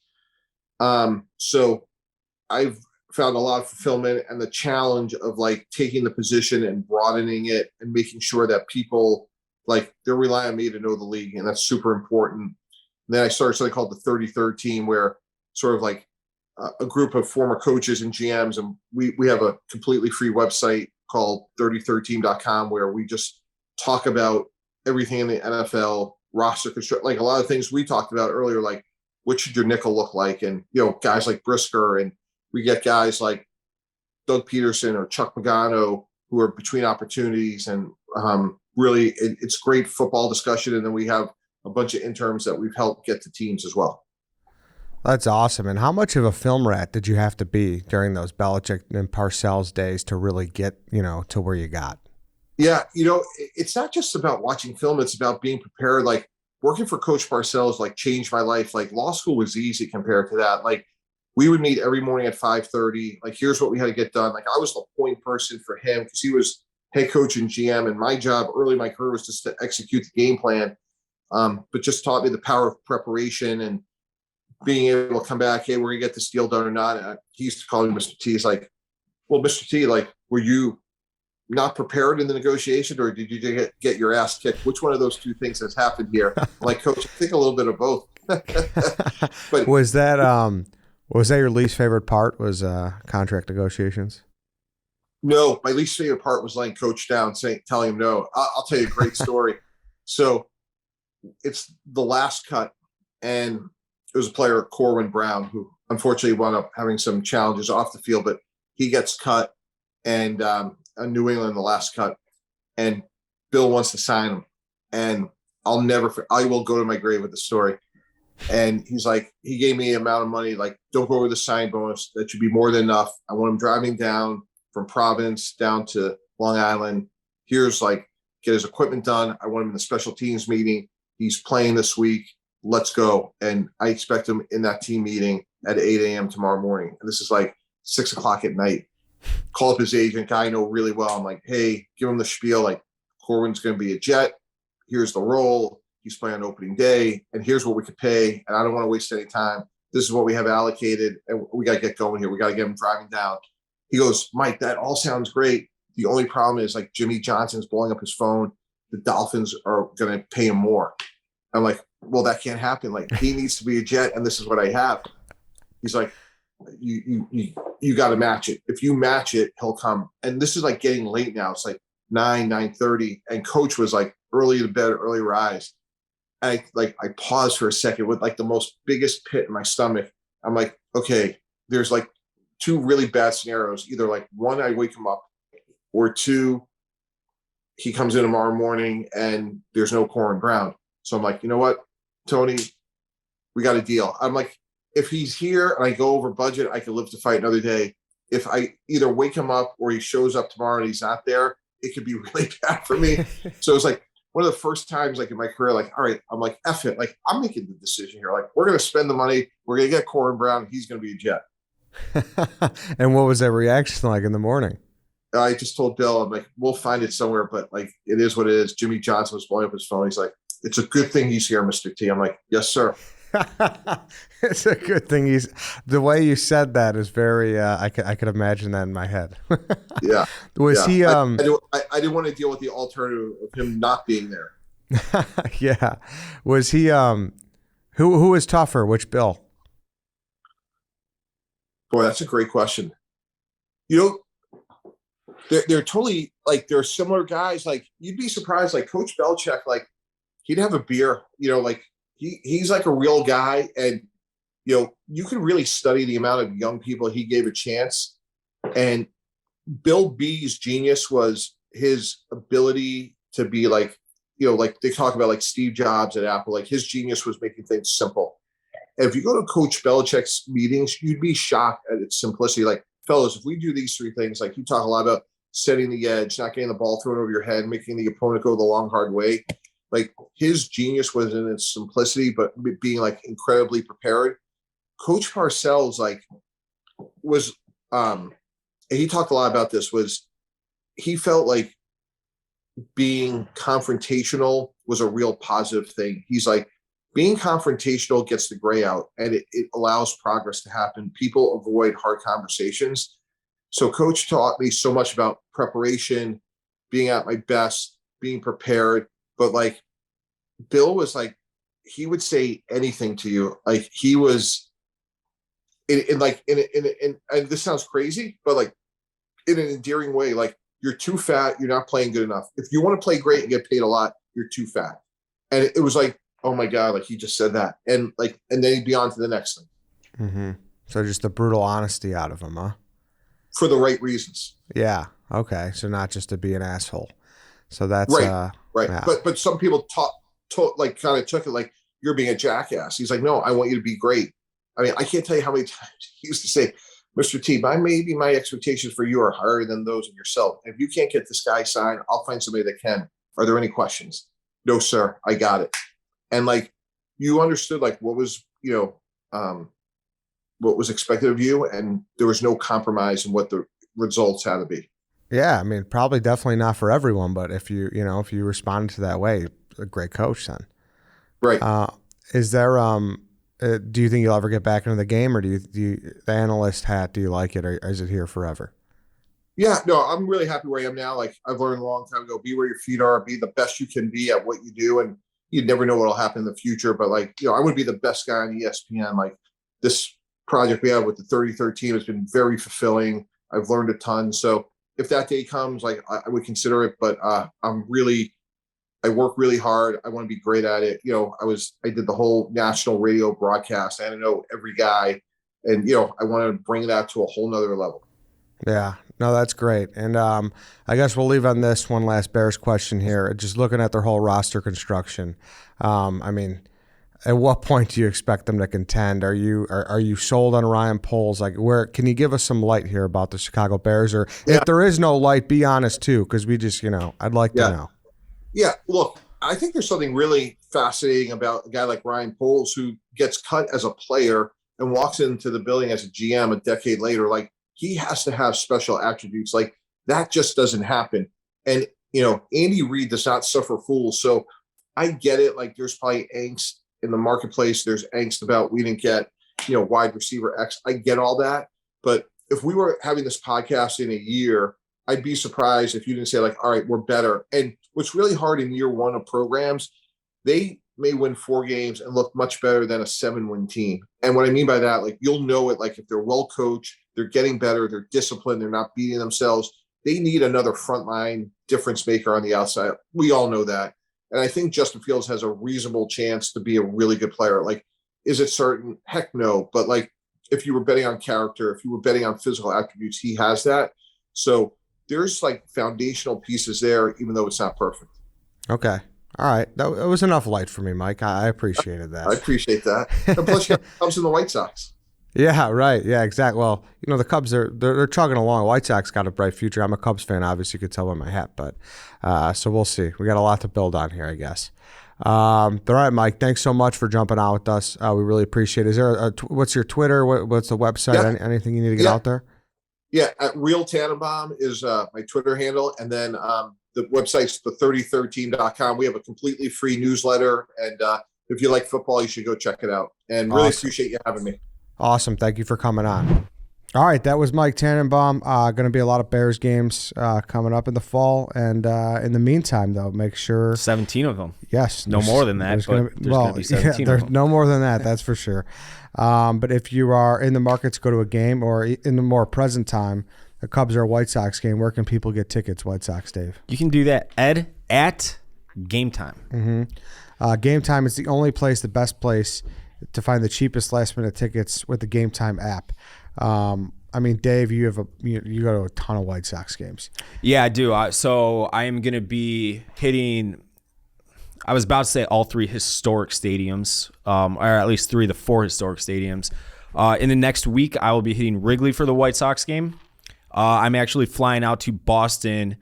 So I've found a lot of fulfillment, and the challenge of like taking the position and broadening it and making sure that people like they're relying on me to know the league. And that's super important. And then I started something called the 33rd team, where sort of like a group of former coaches and GMs. And we have a completely free website called 33rdteam.com where we just talk about everything in the NFL roster construct, like a lot of things we talked about earlier, like what should your nickel look like? And, guys like Brisker, and we get guys like Doug Peterson or Chuck Pagano who are between opportunities, and really it's great football discussion. And then we have a bunch of interns that we've helped get to teams as well. That's awesome. And how much of a film rat did you have to be during those Belichick and Parcels days to really get, to where you got? Yeah, it's not just about watching film. It's about being prepared. Like working for Coach Parcells, like changed my life. Like law school was easy compared to that. Like we would meet every morning at 5:30. Like here's what we had to get done. Like I was the point person for him because he was head coach and GM, and my job early in my career was just to execute the game plan. But just taught me the power of preparation and being able to come back. Hey, we're gonna get this deal done or not. He used to call me Mr. T. He's like, well, Mr. T, like, were you not prepared in the negotiation, or did you get your ass kicked? Which one of those two things has happened here? I'm like, Coach, I think a little bit of both. But was that your least favorite part? Was contract negotiations? No, my least favorite part was laying Coach down, telling him no. I'll tell you a great story. So it's the last cut, and it was a player, Corwin Brown, who unfortunately wound up having some challenges off the field, but he gets cut, and New England the last cut, and Bill wants to sign him, and I will go to my grave with the story. And he's like, he gave me an amount of money, like, don't go over the sign bonus. That should be more than enough. I want him driving down from Providence down to Long Island. Here's like, get his equipment done. I want him in the special teams meeting. He's playing this week. Let's go. And I expect him in that team meeting at 8 a.m. tomorrow morning. And this is like 6 o'clock at night. Call up his agent, guy I know really well. I'm like, hey, give him the spiel. Like, Corwin's going to be a Jet. Here's the role. He's playing on opening day. And here's what we could pay. And I don't want to waste any time. This is what we have allocated. And we got to get going here. We got to get him driving down. He goes, Mike, that all sounds great. The only problem is like Jimmy Johnson's blowing up his phone. The Dolphins are going to pay him more. I'm like, well, that can't happen. Like, he needs to be a Jet, and this is what I have. He's like, you got to match it. If you match it, he'll come. And this is like getting late now. It's like 9:30, and Coach was like early to bed, early rise. And I paused for a second with like the most biggest pit in my stomach. I'm like, okay, there's like two really bad scenarios. Either like one, I wake him up, or two, he comes in tomorrow morning and there's no Corwin Brown. So I'm like, you know what, Tony, we got a deal. I'm like, if he's here and I go over budget, I can live to fight another day. If I either wake him up or he shows up tomorrow and he's not there, it could be really bad for me. So it's like one of the first times like in my career, like, all right, I'm like, F it. Like, I'm making the decision here. Like, we're going to spend the money. We're going to get Corwin Brown. He's going to be a Jet. And what was that reaction like in the morning? I just told Bill, I'm like, we'll find it somewhere, but like, it is what it is. Jimmy Johnson was blowing up his phone. He's like, it's a good thing he's here, Mr. T. I'm like, yes, sir. It's a good thing the way you said that is very, I could imagine that in my head. Yeah. Was he, I didn't want to deal with the alternative of him not being there. Yeah. Was he, Who is tougher? Which Bill? Boy, that's a great question. You know, they're totally like they're similar guys. Like you'd be surprised. Like Coach Belichick, like he'd have a beer. You know, like he's like a real guy, and you know you can really study the amount of young people he gave a chance. And Bill B's genius was his ability to be like, you know, like they talk about like Steve Jobs at Apple. Like his genius was making things simple. And if you go to Coach Belichick's meetings, you'd be shocked at its simplicity. Like, fellas, if we do these three things, like you talk a lot about setting the edge, not getting the ball thrown over your head, making the opponent go the long, hard way. Like his genius was in its simplicity, but being like incredibly prepared. Coach Parcels, like, was, and he talked a lot about this, was he felt like being confrontational was a real positive thing. He's like, being confrontational gets the gray out, and it allows progress to happen. People avoid hard conversations. So Coach taught me so much about preparation, being at my best, being prepared. But like Bill was like, he would say anything to you. Like he was in and this sounds crazy, but like in an endearing way, like you're too fat, you're not playing good enough. If you want to play great and get paid a lot, you're too fat. And it was like, oh my God, like he just said that. And like, and then he'd be on to the next thing. Mm-hmm. So just the brutal honesty out of him, huh? For the right reasons. Yeah. Okay. So not just to be an asshole. So that's right. Right. Yeah. But some people like kind of took it like you're being a jackass. He's like, no, I want you to be great. I mean, I can't tell you how many times he used to say, Mr. T, maybe my expectations for you are higher than those of yourself. If you can't get this guy signed, I'll find somebody that can. Are there any questions? No, sir. I got it. And like, you understood like what was, you know, what was expected of you. And there was no compromise in what the results had to be. Yeah. I mean, probably definitely not for everyone, but if you responded to that way, a great coach then. Right. Is there, do you think you'll ever get back into the game, or do you the analyst hat, do you like it, or is it here forever? Yeah, no, I'm really happy where I am now. Like I've learned a long time ago, be where your feet are, be the best you can be at what you do. And you never know what'll happen in the future. But like, you know, I would be the best guy on ESPN. Like this project we have with the 33rd team has been very fulfilling. I've learned a ton. So if that day comes, like I would consider it, but I work really hard. I want to be great at it. You know, I did the whole national radio broadcast. I know every guy, and, you know, I want to bring that to a whole nother level. Yeah, no, that's great. And I guess we'll leave on this one last Bears question here. Just looking at their whole roster construction. I mean, at what point do you expect them to contend? Are you sold on Ryan Poles? Like, where can you give us some light here about the Chicago Bears? Or if there is no light, be honest too, because we just, you know, I'd like to know. Yeah, look, I think there's something really fascinating about a guy like Ryan Poles who gets cut as a player and walks into the building as a GM a decade later. Like, he has to have special attributes. Like, that just doesn't happen. And, you know, Andy Reid does not suffer fools. So I get it. Like, there's probably angst in the marketplace. There's angst about we didn't get, you know, wide receiver X. I get all that. But if we were having this podcast in a year, I'd be surprised if you didn't say like, all right, we're better. And what's really hard in year one of programs, they may win 4 games and look much better than a 7-win team. And what I mean by that, like you'll know it, like if they're well coached, they're getting better, they're disciplined, they're not beating themselves. They need another frontline difference maker on the outside. We all know that. And I think Justin Fields has a reasonable chance to be a really good player. Like, is it certain? Heck no. But like, if you were betting on character, if you were betting on physical attributes, he has that. So there's like foundational pieces there, even though it's not perfect. Okay. All right. That was enough light for me, Mike. I appreciated that. I appreciate that. And plus, you got Cubs in the White Sox. Yeah, right. Yeah, exactly. Well, you know, the Cubs, they're chugging along. White Sox got a bright future. I'm a Cubs fan, obviously. You could tell by my hat. But so we'll see. We got a lot to build on here, I guess. All right, Mike, thanks so much for jumping on with us. We really appreciate it. Is there what's your Twitter? What's the website? Yeah. Anything you need to get out there? Yeah, at Real Tannenbaum is my Twitter handle. And then the website's the33rdteam.com. We have a completely free newsletter. And if you like football, you should go check it out. And really appreciate you having me. Awesome. Thank you for coming on. All right, that was Mike Tannenbaum. Going to be a lot of Bears games coming up in the fall, and in the meantime, though, make sure 17 of them. yes, No more than that, there's but gonna, there's gonna be 17 of there's them. no more than that. That's for sure. But if you are in the market to go to a game, or in the more present time, a Cubs or a White Sox game, where can people get tickets? White Sox Dave. You can do that, Ed, at Game Time. Game Time is the only place, the best place to find the cheapest last minute tickets with the Game Time app. I mean, Dave, you go to a ton of White Sox games. Yeah, I do. So I am going to be hitting, I was about to say all three historic stadiums, or at least three of the four historic stadiums. In the next week, I will be hitting Wrigley for the White Sox game. I'm actually flying out to Boston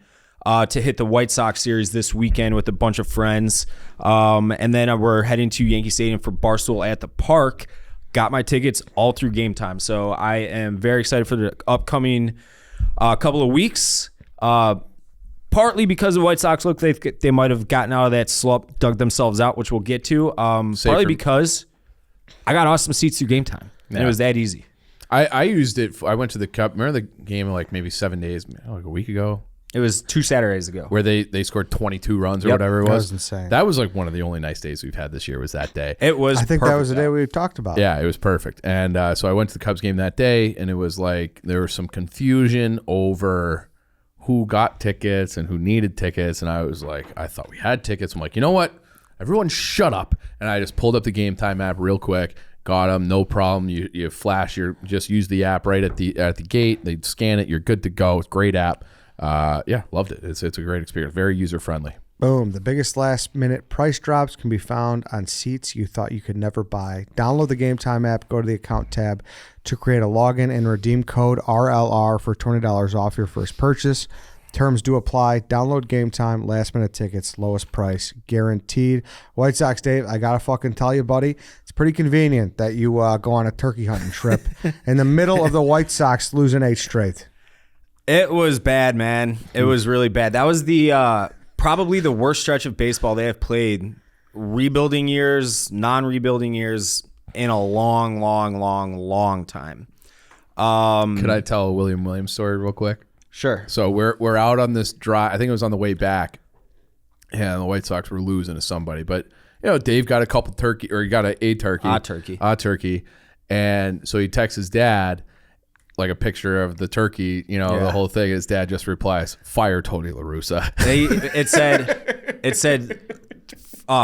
to hit the White Sox series this weekend with a bunch of friends. And then we're heading to Yankee Stadium for Barstool at the Park. Got my tickets all through Game Time. So I am very excited for the upcoming couple of weeks. Partly because the White Sox look they might have gotten out of that slump, dug themselves out, which we'll get to. Partly because I got awesome seats through Game Time. And it was that easy. I used it. I went to the Cup. Remember the game like maybe 7 days, like a week ago? It was 2 Saturdays ago. Where they scored 22 runs or Yep. whatever it was. That was insane. That was like one of the only nice days we've had this year was that day. It was I think perfect, that was the day though. we talked about. Yeah, it was perfect. And so I went to the Cubs game that day, and it was like there was some confusion over who got tickets and who needed tickets. And I was like, I thought we had tickets. I'm like, you know what? Everyone shut up. And I just pulled up the Game Time app real quick. Got them, no problem. You flash just use the app right at the gate. They scan it. You're good to go. It's a great app. Yeah, loved it. It's a great experience. Very user friendly. Boom. The biggest last minute price drops can be found on seats you thought you could never buy. Download the Game Time app, go to the account tab to create a login and redeem code RLR for $20 off your first purchase. Terms do apply. Download Game Time, last minute tickets, lowest price, guaranteed. White Sox Dave, I gotta fucking tell you, buddy, it's pretty convenient that you go on a turkey hunting trip in the middle of the White Sox losing 8 straight. It was bad, man. It was really bad. That was the probably the worst stretch of baseball they have played. Rebuilding years, non-rebuilding years in a long, long, long, long time. Could I tell a William Williams story real quick? Sure. So we're out on this drive. I think it was on the way back, and the White Sox were losing to somebody. But Dave got a couple turkey, or he got a turkey, and so he texts his dad like a picture of the turkey. The whole thing. His dad just replies, "Fire Tony La Russa." It said.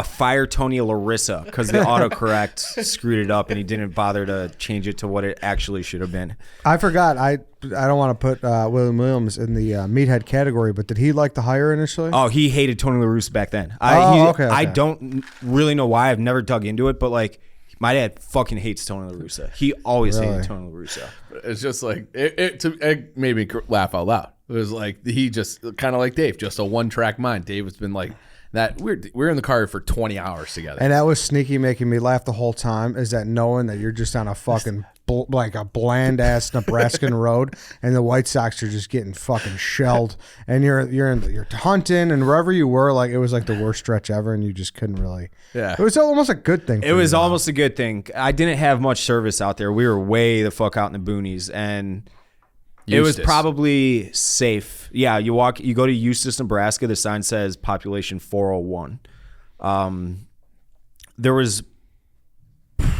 Fire Tony Larissa because the autocorrect screwed it up and he didn't bother to change it to what it actually should have been. I forgot. I don't want to put William Williams in the meathead category, but did he like the hire initially? Oh, he hated Tony La Russa back then. Okay. I don't really know why. I've never dug into it, but like my dad fucking hates Tony La Russa. He always hated Tony La Russa. It's just like it made me laugh out loud. It was like he just kind of like Dave, just a one-track mind. Dave has been like that. We're in the car for 20 hours together, and that was sneaky, making me laugh the whole time. Is that knowing that you're just on a fucking like a bland ass Nebraskan road, and the White Sox are just getting fucking shelled, and you're hunting, and wherever you were, like it was like the worst stretch ever, and you just couldn't really. Yeah, it was almost a good thing. It was almost a good thing. I didn't have much service out there. We were way the fuck out in the boonies, and it was probably safe. Yeah, you go to Eustis, Nebraska. The sign says population 401.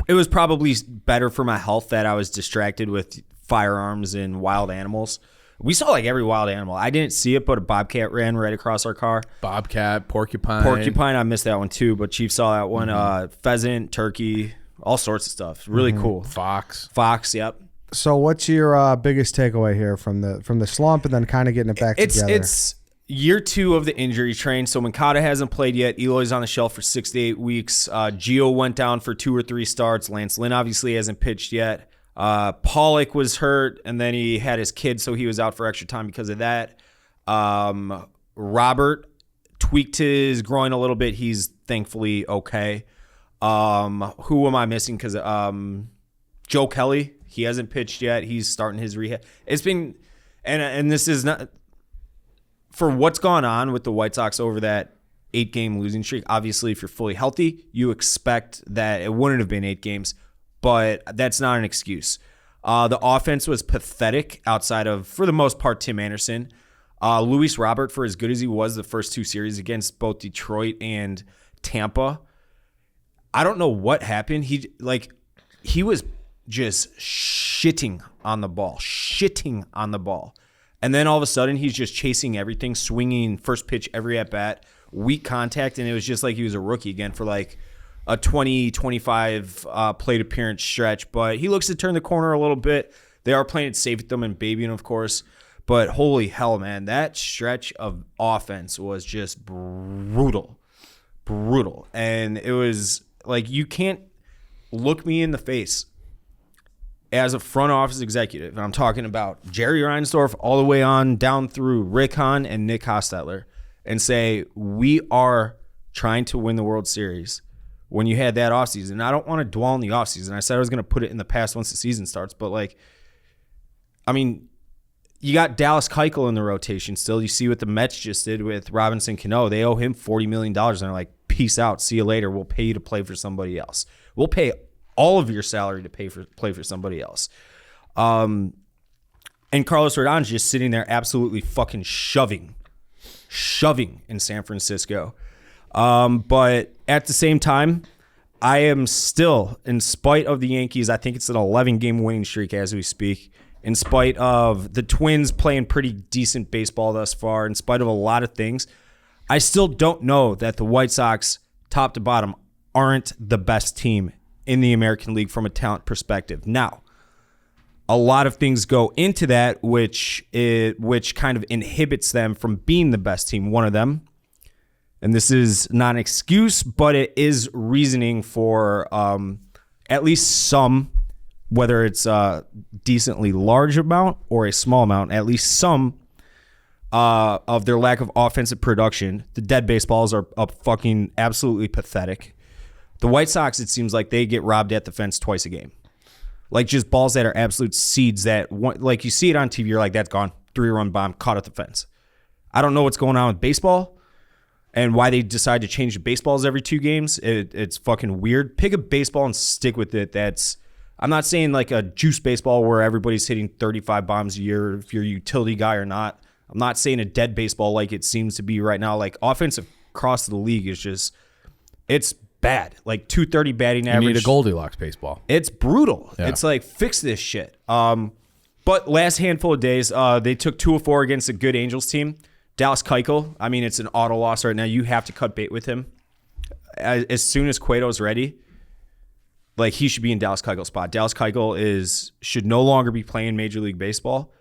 It was probably better for my health that I was distracted with firearms and wild animals. We saw like every wild animal. I didn't see it, but a bobcat ran right across our car. Bobcat, porcupine. I missed that one too, but Chief saw that one. Pheasant, turkey, all sorts of stuff. Really cool. Fox, yep. So what's your biggest takeaway here from the slump, and then kind of getting it back together? It's year 2 of the injury train. So Moncada hasn't played yet. Eloy's on the shelf for 6 to 8 weeks. Gio went down for 2 or 3 starts. Lance Lynn obviously hasn't pitched yet. Pollock was hurt, and then he had his kid, so he was out for extra time because of that. Robert tweaked his groin a little bit. He's thankfully okay. Who am I missing? Because Joe Kelly. He hasn't pitched yet. He's starting his rehab. It's been, and this is not, for what's gone on with the White Sox over that 8-game losing streak. Obviously, if you're fully healthy, you expect that it wouldn't have been 8 games, but that's not an excuse. The offense was pathetic outside of, for the most part, Tim Anderson. Luis Robert, for as good as he was the first 2 series against both Detroit and Tampa, I don't know what happened. He was just shitting on the ball. And then all of a sudden, he's just chasing everything, swinging first pitch every at-bat, weak contact, and it was just like he was a rookie again for like a 20, 25 plate appearance stretch. But he looks to turn the corner a little bit. They are playing it safe with them and babying, of course. But holy hell, man, that stretch of offense was just brutal. And it was like, you can't look me in the face as a front office executive, and I'm talking about Jerry Reinsdorf all the way on down through Rick Hahn and Nick Hostetler, and say, we are trying to win the World Series when you had that offseason. And I don't want to dwell on the offseason. I said I was going to put it in the past once the season starts, but you got Dallas Keuchel in the rotation still. You see what the Mets just did with Robinson Cano. They owe him $40 million, and they're like, peace out, see you later. We'll pay you to play for somebody else. We'll pay all of your salary to play for somebody else. And Carlos Rodon's just sitting there absolutely fucking shoving in San Francisco. But at the same time, I am still, in spite of the Yankees, I think it's an 11-game winning streak as we speak, in spite of the Twins playing pretty decent baseball thus far, in spite of a lot of things, I still don't know that the White Sox, top to bottom, aren't the best team in the American League from a talent perspective. Now, a lot of things go into that, which kind of inhibits them from being the best team. One of them, and this is not an excuse, but it is reasoning for at least some, whether it's a decently large amount or a small amount, at least some of their lack of offensive production. The dead baseballs are fucking absolutely pathetic. The White Sox, it seems like they get robbed at the fence twice a game. Like, just balls that are absolute seeds that, like, you see it on TV, you're like, that's gone. 3-run bomb, caught at the fence. I don't know what's going on with baseball and why they decide to change the baseballs every 2 games. It's fucking weird. Pick a baseball and stick with it. I'm not saying like a juice baseball where everybody's hitting 35 bombs a year if you're a utility guy or not. I'm not saying a dead baseball like it seems to be right now. Like, offensive across the league is just, it's bad. Like 230 batting average. You need a Goldilocks baseball. It's brutal. Yeah. It's like, fix this shit. But last handful of days, they took 2 of 4 against a good Angels team. Dallas Keuchel, I mean, it's an auto loss right now. You have to cut bait with him. As soon as Cueto's ready, like, he should be in Dallas Keuchel's spot. Dallas Keuchel should no longer be playing Major League Baseball.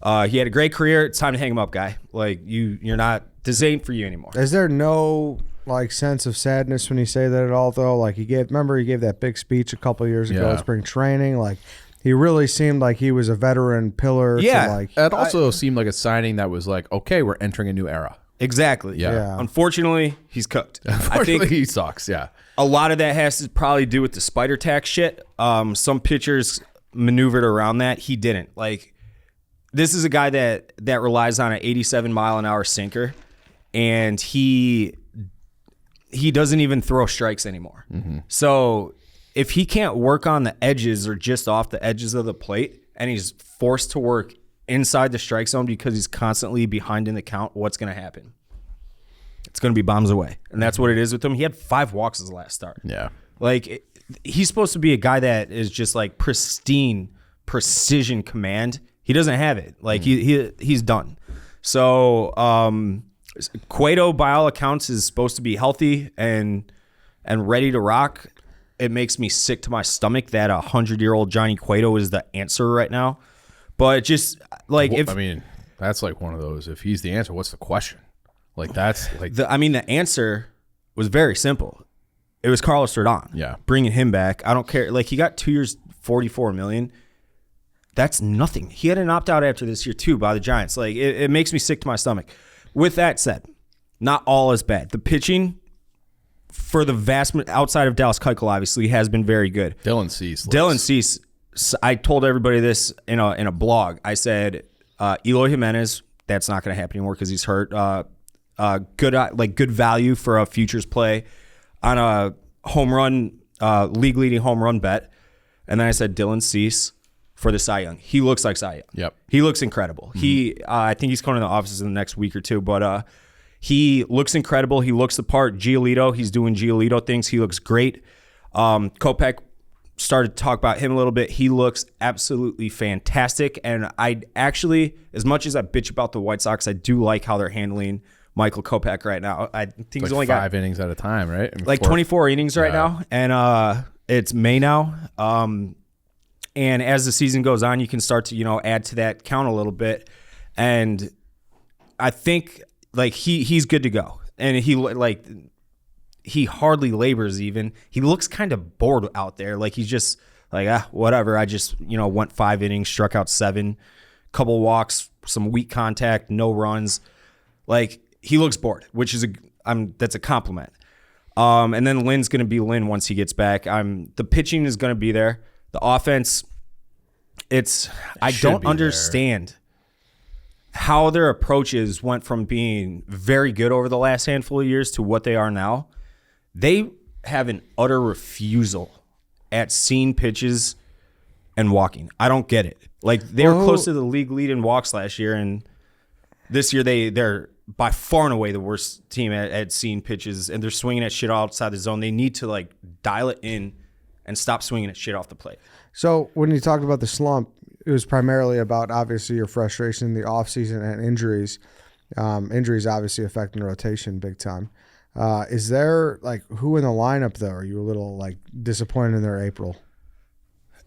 He had a great career. It's time to hang him up, guy. Like, you're not, this ain't for you anymore. Is there no like sense of sadness when you say that at all, though? Like, he gave that big speech a couple of years ago at spring training. Like, he really seemed like he was a veteran pillar. Yeah. It also seemed like a signing that was like, okay, we're entering a new era. Exactly. Yeah. Unfortunately, he's cooked. Unfortunately, I think he sucks. Yeah. a lot of that has to probably do with the spider tax shit. Some pitchers maneuvered around that. He didn't. Like, this is a guy that relies on an 87-mile-an-hour sinker, and he doesn't even throw strikes anymore. Mm-hmm. So if he can't work on the edges or just off the edges of the plate, and he's forced to work inside the strike zone because he's constantly behind in the count, what's going to happen? It's going to be bombs away. And that's what it is with him. He had 5 walks his last start. Yeah. Like, he's supposed to be a guy that is just like pristine precision command. He doesn't have it. Like, he's done. So Cueto, by all accounts, is supposed to be healthy and ready to rock. It makes me sick to my stomach that 100-year-old Johnny Cueto is the answer right now. But just like, I mean, that's like one of those. If he's the answer, what's the question? Like, that's like the answer was very simple. It was Carlos Rodon. Yeah, bringing him back. I don't care. Like, he got 2 years, $44 million. That's nothing. He had an opt-out after this year, too, by the Giants. Like, it makes me sick to my stomach. With that said, not all is bad. The pitching, for the vast, outside of Dallas Keuchel, obviously, has been very good. Dylan Cease. I told everybody this in a blog. I said, Eloy Jimenez, that's not going to happen anymore because he's hurt. Good value for a futures play on a home run, league-leading home run bet. And then I said Dylan Cease for the Cy Young. He looks like Cy Young. Yep. He looks incredible. I think he's coming to the offices in the next week or two, but he looks incredible. He looks the part. Giolito, he's doing Giolito things. He looks great. Kopech, started to talk about him a little bit. He looks absolutely fantastic. And I actually, as much as I bitch about the White Sox, I do like how they're handling Michael Kopech right now. I think he's only got 5 innings at a time, right? I mean, like 24 innings right now. And it's May now. And as the season goes on, you can start to, add to that count a little bit. And I think like he's good to go. And he hardly labors even. He looks kind of bored out there. Like he's just like, whatever. I just, went 5 innings, struck out 7, couple walks, some weak contact, no runs. Like he looks bored, which is that's a compliment. And then Lynn's going to be Lynn once he gets back. The pitching is going to be there. The offense, I don't understand how their approaches went from being very good over the last handful of years to what they are now. They have an utter refusal at seeing pitches and walking. I don't get it. Like they were close to the league lead in walks last year, and this year they're by far and away the worst team at seeing pitches, and they're swinging at shit outside the zone. They need to like dial it in and stop swinging at shit off the plate. So when you talked about the slump, it was primarily about obviously your frustration in the offseason and injuries. Injuries obviously affecting rotation big time. Is there like who in the lineup though? Are you a little like disappointed in their April?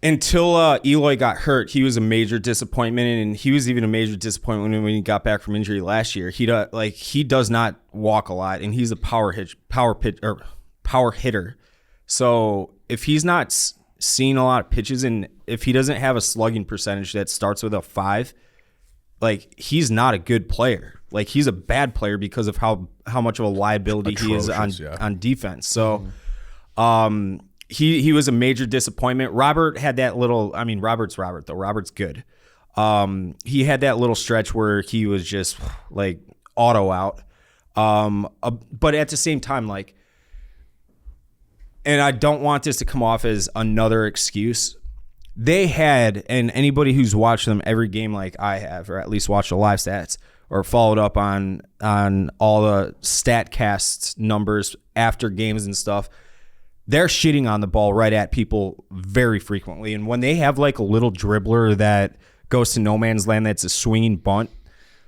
Until Eloy got hurt, he was a major disappointment, and he was even a major disappointment when he got back from injury last year. He does not walk a lot, and he's a power hitter. So if he's not seeing a lot of pitches, and if he doesn't have a slugging percentage that starts with a 5, like he's not a good player. Like he's a bad player because of how much of a liability he is on defense. So he was a major disappointment. Robert had that little, Robert's Robert though. Robert's good. He had that little stretch where he was just like auto out. But at the same time, like, and I don't want this to come off as another excuse. They had, and anybody who's watched them every game like I have, or at least watched the live stats, or followed up on all the StatCast numbers after games and stuff, they're shitting on the ball right at people very frequently. And when they have like a little dribbler that goes to no man's land that's a swinging bunt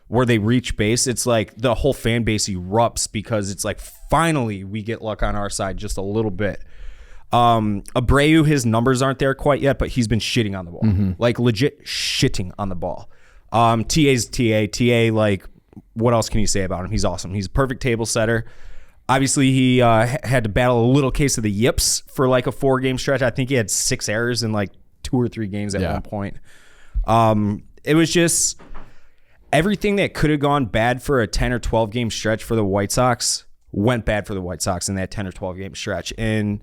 where they reach base, it's like the whole fan base erupts because it's like finally we get luck on our side just a little bit. Abreu, his numbers aren't there quite yet, but he's been shitting on the ball. Like legit shitting on the ball. TA's TA. TA, like, what else can you say about him? He's awesome. He's a perfect table setter. Obviously, he had to battle a little case of the yips for like a 4-game stretch. I think he had 6 errors in like 2 or 3 games at one point. It was just everything that could have gone bad for a 10 or 12 game stretch for the White Sox went bad for the White Sox in that 10 or 12 game stretch. And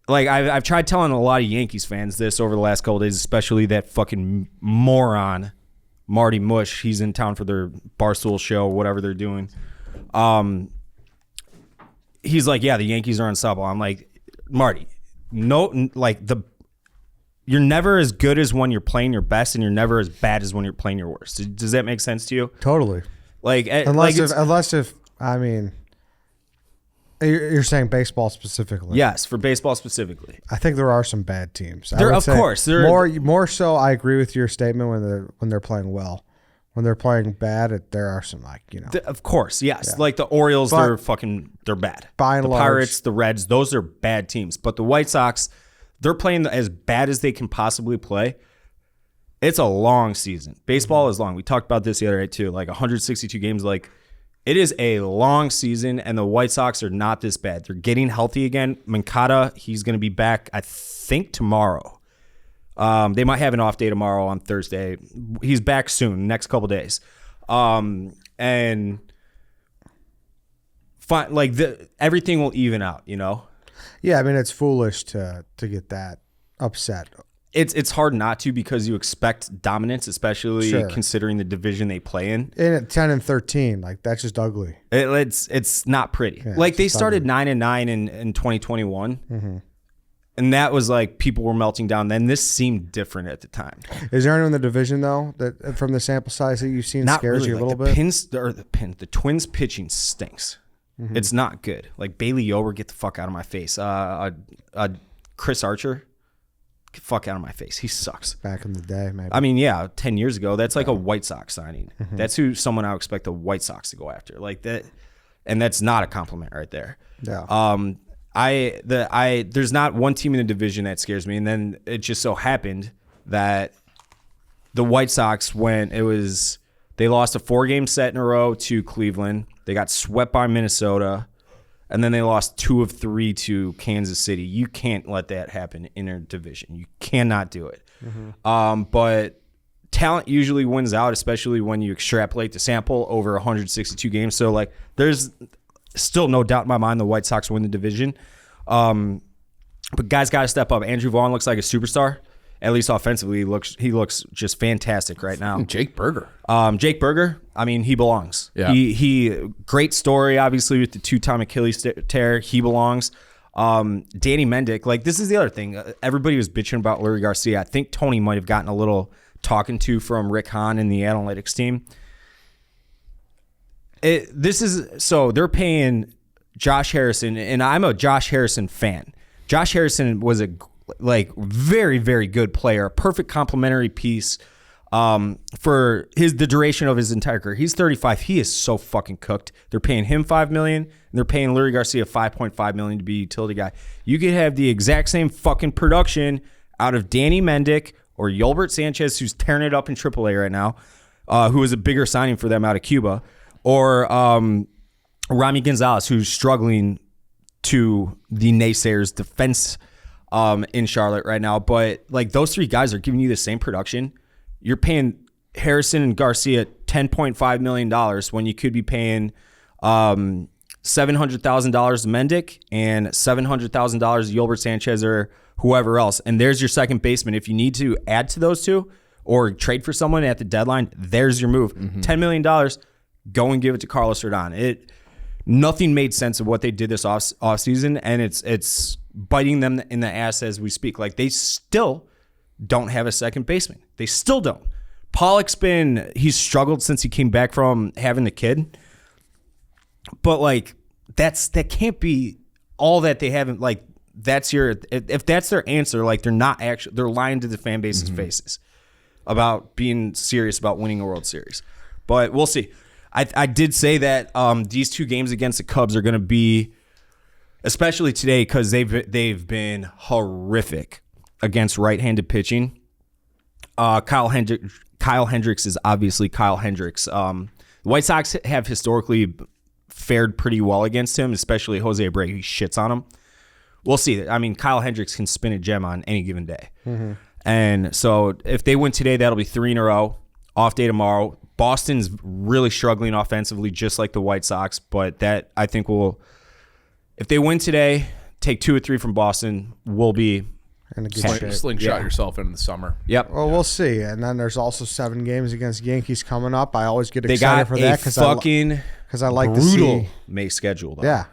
like I've tried telling a lot of Yankees fans this over the last couple of days, especially that fucking moron Marty Mush. He's in town for their Barstool show, whatever they're doing. He's like, yeah, the Yankees are unstoppable. I'm like, Marty, no, like you're never as good as when you're playing your best, and you're never as bad as when you're playing your worst. Does that make sense to you? Totally. Like, unless if I mean. You're saying baseball specifically? Yes, for baseball specifically. I think there are some bad teams. Of course. More so, I agree with your statement when they're playing well. When they're playing bad, there are some of course, yes. Yeah. Like the Orioles, they're bad. By and large, the Pirates, the Reds, those are bad teams. But the White Sox, they're playing as bad as they can possibly play. It's a long season. Baseball is long. We talked about this the other day too. Like 162 games, like. It is a long season, and the White Sox are not this bad. They're getting healthy again. Mancada, he's going to be back, I think, tomorrow. They might have an off day tomorrow on Thursday. He's back soon, next couple days. And everything will even out, Yeah, I mean, it's foolish to get that upset. It's hard not to because you expect dominance, especially considering the division they play in. And at 10-13, like that's just ugly. It's not pretty. Yeah, like they started 9-9 in 2021, And that was like people were melting down. Then this seemed different at the time. Is there anyone in the division though that from the sample size that you've seen Not scares really. you a little the bit? The Twins pitching stinks. It's not good. Like Bailey Yober, get the fuck out of my face. Chris Archer, get the fuck out of my face. He sucks. Back in the day, maybe. I mean, yeah, 10 years ago, that's like a White Sox signing. That's someone I would expect the White Sox to go after. Like that, and that's not a compliment right there. Yeah. There's not one team in the division that scares me, and then it just so happened that the White Sox they lost a 4-game set in a row to Cleveland. They got swept by Minnesota, and then they lost 2 of 3 to Kansas City. You can't let that happen in a division. You cannot do it. But talent usually wins out, especially when you extrapolate the sample over 162 games. So like, there's still no doubt in my mind the White Sox win the division. But guys got to step up. Andrew Vaughn looks like a superstar. At least offensively, he looks just fantastic right now. Jake Berger. Jake Berger, I mean, he belongs. Yeah. He great story, obviously, with the 2-time Achilles tear. He belongs. Danny Mendick, like, this is the other thing. Everybody was bitching about Leury Garcia. I think Tony might have gotten a little talking to from Rick Hahn and the analytics team. They're paying Josh Harrison, and I'm a Josh Harrison fan. Josh Harrison was a very, very good player, a perfect complementary piece for the duration of his entire career. He's 35. He is so fucking cooked. They're paying him $5 million, and they're paying Leury Garcia $5.5 million to be a utility guy. You could have the exact same fucking production out of Danny Mendick or Yolbert Sanchez, who's tearing it up in AAA right now, who is a bigger signing for them out of Cuba, or Rami Gonzalez, who's struggling to the naysayers' defense in Charlotte right now. But like, those 3 guys are giving you the same production. You're paying Harrison and Garcia $10.5 million when you could be paying $700,000 to Mendick and $700,000 to Yolbert Sanchez or whoever else. And there's your second baseman. If you need to add to those 2 or trade for someone at the deadline, there's your move. $10 million, go and give it to Carlos Rodon. Nothing made sense of what they did this offseason, and it's biting them in the ass as we speak. Like, they still don't have a second baseman. They still don't. Pollock's he's struggled since he came back from having the kid. But like, that can't be all that they haven't. Like, if that's their answer, like, they're lying to the fan base's faces about being serious about winning a World Series. But we'll see. I did say that these 2 games against the Cubs are going to be, especially today, because they've been horrific against right-handed pitching. Kyle Hendricks is obviously Kyle Hendricks. The White Sox have historically fared pretty well against him, especially Jose Abreu. He shits on him. We'll see. I mean, Kyle Hendricks can spin a gem on any given day. And so if they win today, that'll be 3 in a row. Off day tomorrow. Boston's really struggling offensively, just like the White Sox, but that, I think, if they win today, take 2 or 3 from Boston, we'll be in a good shape. Slingshot yourself into the summer. Yep. Well, we'll see. And then there's also 7 games against Yankees coming up. I always get excited for that because I like to see May schedule. Though. Yeah.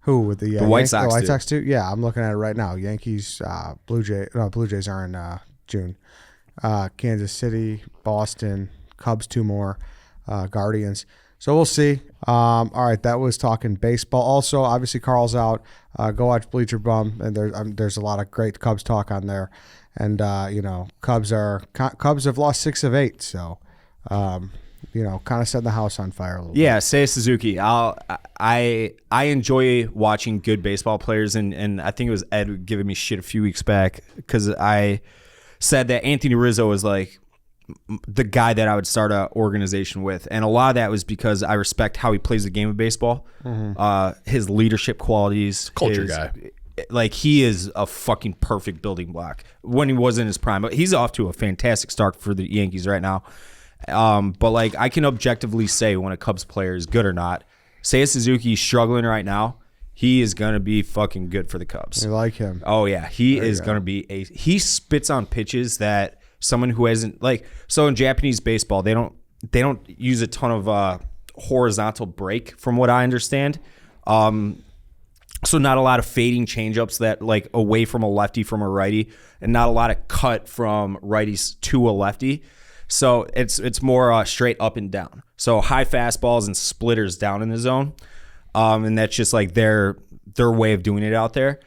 Who with the White Sox? The White Sox too. Yeah, I'm looking at it right now. Yankees, Blue Jays are in June. Kansas City, Boston, Cubs 2 more, Guardians. So we'll see. All right, that was talking baseball. Also, obviously, Carl's out. Go watch Bleacher Bum, and there's a lot of great Cubs talk on there. And Cubs have lost 6 of 8, so kind of setting the house on fire a little bit. Yeah, Seiya Suzuki. I enjoy watching good baseball players, and I think it was Ed giving me shit a few weeks back because I said that Anthony Rizzo was like the guy that I would start an organization with. And a lot of that was because I respect how he plays the game of baseball, his leadership qualities. Culture guy. Like, he is a fucking perfect building block when he was in his prime. But he's off to a fantastic start for the Yankees right now. But, like, I can objectively say when a Cubs player is good or not. Seiya Suzuki is struggling right now. He is going to be fucking good for the Cubs. You like him. Oh, yeah. He is going to be he spits on pitches that someone who hasn't, like, so in Japanese baseball, they don't use a ton of horizontal break from what I understand. So not a lot of fading changeups that like away from a lefty from a righty, and not a lot of cut from righties to a lefty. So it's more straight up and down. So high fastballs and splitters down in the zone, and that's just like their way of doing it out there.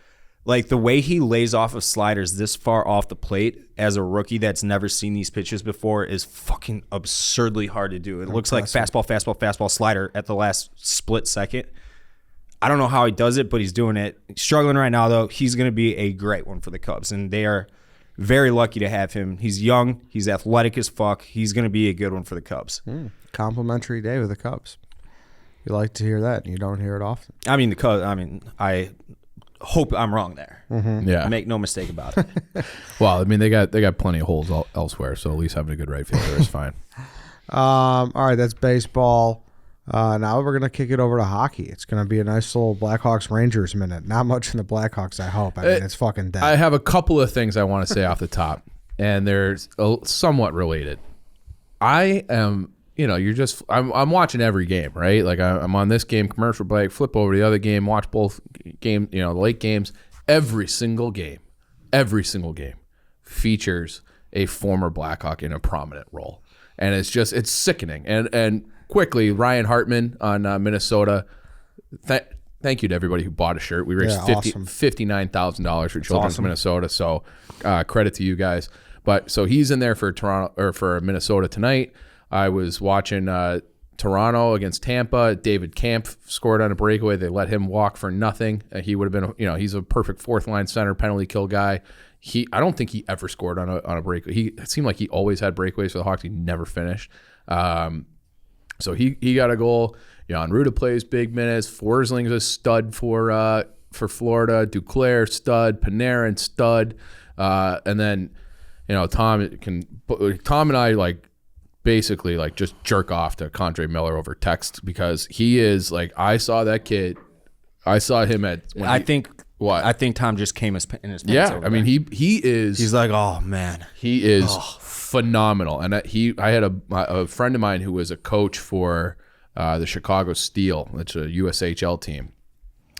Like the way he lays off of sliders this far off the plate as a rookie that's never seen these pitches before is fucking absurdly hard to do. It looks like fastball, slider at the last split second. I don't know how he does it, but he's doing it. He's struggling right now, though. He's going to be a great one for the Cubs, and they are very lucky to have him. He's young. He's athletic as fuck. He's going to be a good one for the Cubs. Complimentary day with the Cubs. You like to hear that, and you don't hear it often. I mean, the Cubs. I mean, I hope I'm wrong there. Yeah, make no mistake about it. Well, I mean, they got plenty of holes elsewhere, so at least having a good right fielder is fine. All right, that's baseball. Now we're going to kick it over to hockey. It's going to be a nice little Blackhawks Rangers minute. Not much in the Blackhawks, I hope. I mean, it's fucking dead. I have a couple of things I want to say off the top, and they're somewhat related. I am, I'm watching every game, right? Like I'm on this game, commercial break, flip over to the other game, watch both games, the late games. Every single game features a former Blackhawk in a prominent role. And it's sickening. And quickly, Ryan Hartman on Minnesota. Thank you to everybody who bought a shirt. We raised $59,000 for children in Minnesota. So credit to you guys. But so he's in there for Toronto or for Minnesota tonight. I was watching Toronto against Tampa. David Camp scored on a breakaway. They let him walk for nothing. He would have been, he's a perfect fourth line center, penalty kill guy. I don't think he ever scored on a breakaway. It seemed like he always had breakaways for the Hawks. He never finished. So he got a goal. Jan Ruda plays big minutes. Forsling's a stud for Florida. Duclair stud. Panarin stud. And then Tom and I basically just jerk off to Condre Miller over text because he is I saw that kid. I saw him at. I think Tom just came in his pants. Yeah, I mean he is. He's like, oh man, he is phenomenal. And I had a friend of mine who was a coach for the Chicago Steel. It's a USHL team.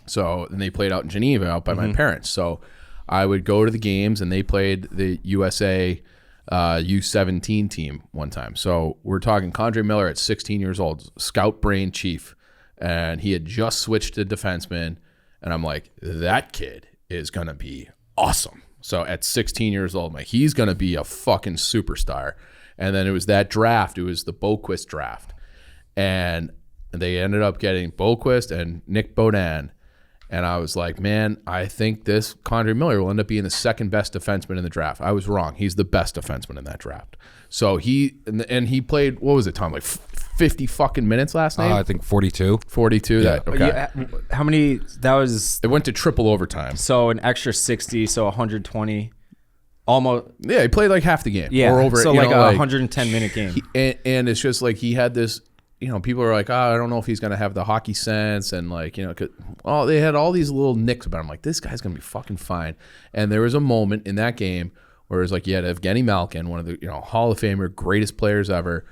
So and they played out in Geneva, out by my parents. So I would go to the games, and they played the USA U17 team one time. So we're talking Condre Miller at 16 years old, scout brain chief, and he had just switched to defenseman. And I'm like, that kid is going to be awesome. So at 16 years old, I'm like, he's going to be a fucking superstar. And then it was that draft. It was the Boquist draft. And they ended up getting Boquist and Nick Beaudin. And I was like, man, I think this Condre Miller will end up being the second best defenseman in the draft. I was wrong. He's the best defenseman in that draft. So he played, what was it, Tom? 50 fucking minutes last night? I think 42. 42. Yeah. Okay. Yeah, how many? That was. It went to triple overtime. So an extra 60, so 120. Almost. Yeah, he played half the game. Yeah. Or over, so a 110-minute game. And it's just he had this. People are like, I don't know if he's going to have the hockey sense. And they had all these little nicks about him. Like, this guy's going to be fucking fine. And there was a moment in that game where it was like, you had Evgeny Malkin, one of the, Hall of Famer, greatest players ever,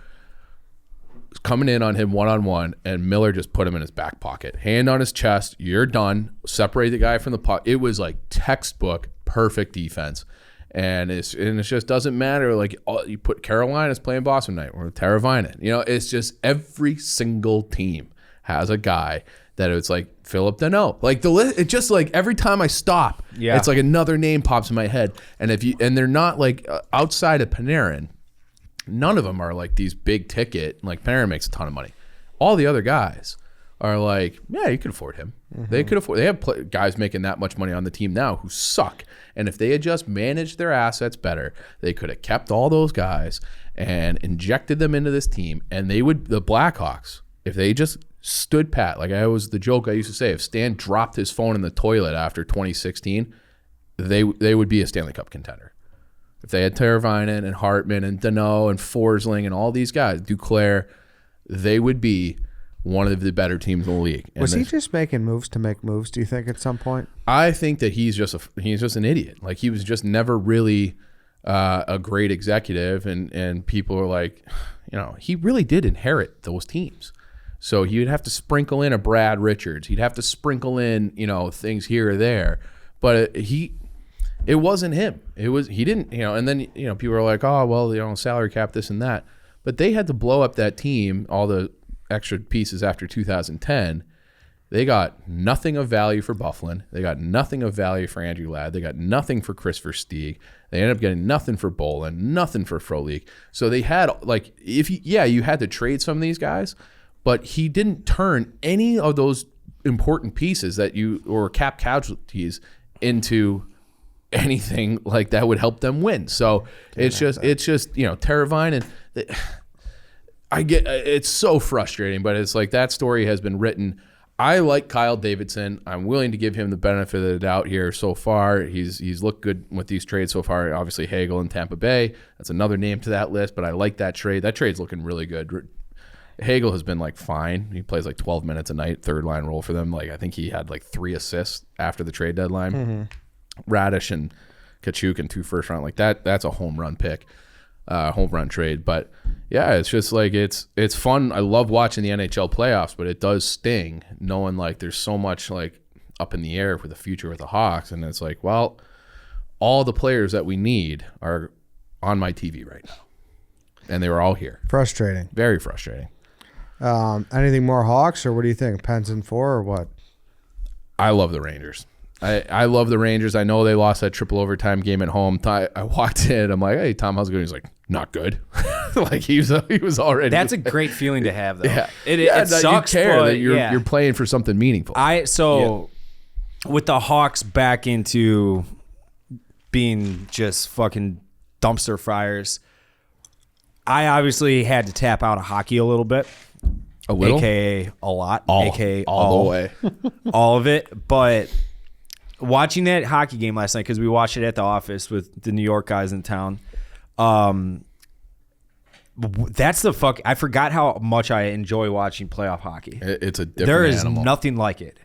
coming in on him one-on-one, and Miller just put him in his back pocket. Hand on his chest, you're done. Separate the guy from the puck. It was textbook, perfect defense. And it just doesn't matter. You put Carolina's playing Boston tonight or Teravainen. It's just every single team has a guy that it's Philip Deneau. It's just every time I stop, it's another name pops in my head. And they're not outside of Panarin, none of them are these big ticket. Panarin makes a ton of money. All the other guys are yeah, you can afford him. They could afford. They have guys making that much money on the team now who suck. And if they had just managed their assets better, they could have kept all those guys and injected them into this team. And the Blackhawks, if they just stood pat, the joke I used to say, if Stan dropped his phone in the toilet after 2016, they would be a Stanley Cup contender. If they had Teravainen and Hartman and Deneau and Forsling and all these guys, Duclair, they would be one of the better teams in the league. Was he just making moves to make moves, do you think, at some point? I think that he's just an idiot. He was just never really a great executive, and people are he really did inherit those teams. So he'd have to sprinkle in a Brad Richards. He'd have to sprinkle in, things here or there. But it wasn't him. He didn't, and then, people are like, oh, well, salary cap, this and that. But they had to blow up that team, all the extra pieces after 2010. They got nothing of value for Bufflin. They got nothing of value for Andrew Ladd. They got nothing for Chris Versteeg. They ended up getting nothing for Bolin, nothing for Frolik. So they had, you had to trade some of these guys, but he didn't turn any of those important pieces or cap casualties into anything like that would help them win. So it's just Teravine, and I get it's so frustrating, but it's like that story has been written. I like Kyle Davidson. I'm willing to give him the benefit of the doubt here so far. He's looked good with these trades so far. Obviously, Hagel and Tampa Bay. That's another name to that list, but I like that trade. That trade's looking really good. Hagel has been fine. He plays 12 minutes a night, third line role for them. I think he had 3 assists after the trade deadline. Mm-hmm. Radish and Kachuk in 2 first round. That's a home run pick. Home run trade. But yeah, it's just it's fun. I love watching the NHL playoffs, but it does sting knowing there's so much up in the air for the future with the Hawks, and it's all the players that we need are on my TV right now, and they were all here. Frustrating. Very frustrating. Anything more Hawks, or what do you think? Pens in 4 or what? I love the Rangers. I love the Rangers. I know they lost that triple overtime game at home. I walked in. I'm like, hey, Tom, how's it going? He's like, not good. He was already. That's a great feeling to have, though. Yeah. It sucks, you care but that you're playing for something meaningful. With the Hawks back into being just fucking dumpster fires, I obviously had to tap out of hockey a little bit. A little? AKA a lot. AKA all the way. All of it. But watching that hockey game last night, because we watched it at the office with the New York guys in town, that's the fuck. I forgot how much I enjoy watching playoff hockey. It's a different There is animal. nothing like it.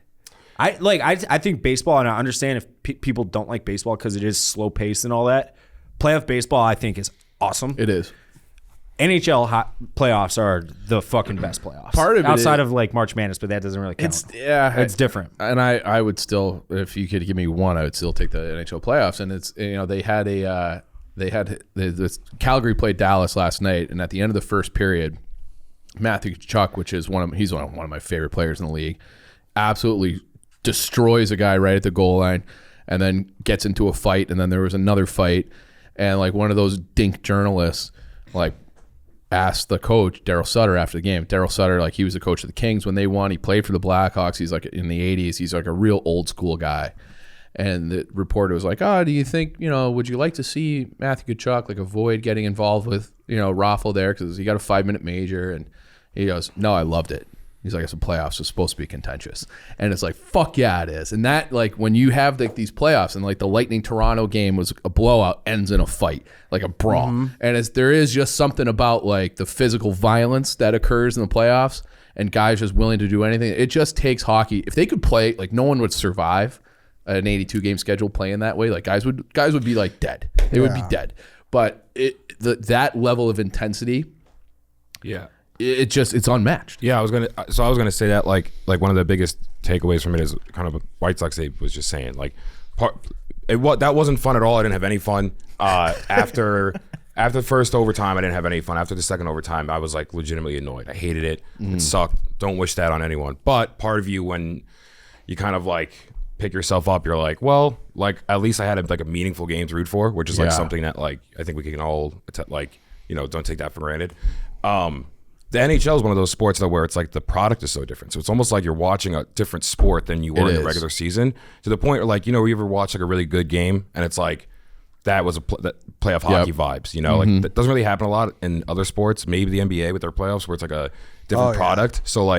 I think baseball, and I understand if people don't like baseball because it is slow paced and all that. Playoff baseball, I think, is awesome. It is. NHL playoffs are the fucking best playoffs. Part of it outside of March Madness, but that doesn't really count. It's different. And I would still, if you could give me one, I would still take the NHL playoffs. And it's this Calgary played Dallas last night, and at the end of the first period, Matthew Tkachuk, he's one of my favorite players in the league, absolutely destroys a guy right at the goal line, and then gets into a fight. And then there was another fight, and one of those dink journalists asked the coach, Daryl Sutter, after the game. Daryl Sutter, he was the coach of the Kings when they won. He played for the Blackhawks. He's in the 80s. He's a real old school guy. And the reporter was like, do you think, would you like to see Matthew Tkachuk avoid getting involved with, Raffle there because he got a 5-minute major? And he goes, no, I loved it. He's like, it's a playoffs. It's supposed to be contentious. And it's fuck yeah, it is. And that, when you have these playoffs and the Lightning Toronto game was a blowout, ends in a fight, a brawl. Mm-hmm. And there is just something about the physical violence that occurs in the playoffs and guys just willing to do anything. It just takes hockey. If they could play, no one would survive an 82 game schedule playing that way. Guys would be dead. They would be dead. But that level of intensity, yeah. It's unmatched. Yeah, I was gonna say that one of the biggest takeaways from it is kind of what White Sox Dave was just saying. That wasn't fun at all. I didn't have any fun. After the first overtime, I didn't have any fun. After the second overtime, I was legitimately annoyed. I hated it. It sucked. Don't wish that on anyone. But part of you, when you kind of pick yourself up, you're well, at least I had a meaningful game to root for, which is something that I think we can all don't take that for granted. The NHL is one of those sports though where it's the product is so different. So it's almost like you're watching a different sport than you were in the regular season, to the point where you ever watch a really good game and it's that was that playoff hockey vibes, that doesn't really happen a lot in other sports, maybe the NBA with their playoffs where it's a different product. So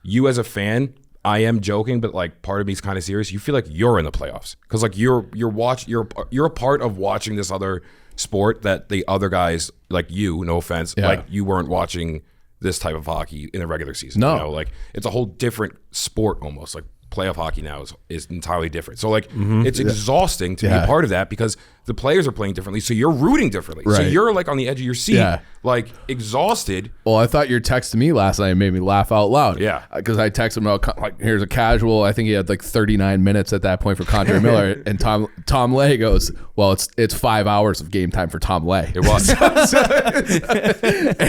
you as a fan, I am joking, but part of me is kind of serious. You feel you're in the playoffs because you're a part of watching this other sport that the other guys no offense, you weren't watching this type of hockey in the regular season. No. It's a whole different sport almost. playoff hockey now is entirely different. So like it's exhausting to be a part of that because the players are playing differently. So you're rooting differently. So Right. you're like on the edge of your seat, like exhausted. Well, I thought your text to me last night made me laugh out loud. Yeah. Because I texted him about, like, here's a casual. I think he had like 39 minutes at that point for Condre Miller. And Tom Lay goes, well, it's 5 hours of game time for Tom Lay. It was. And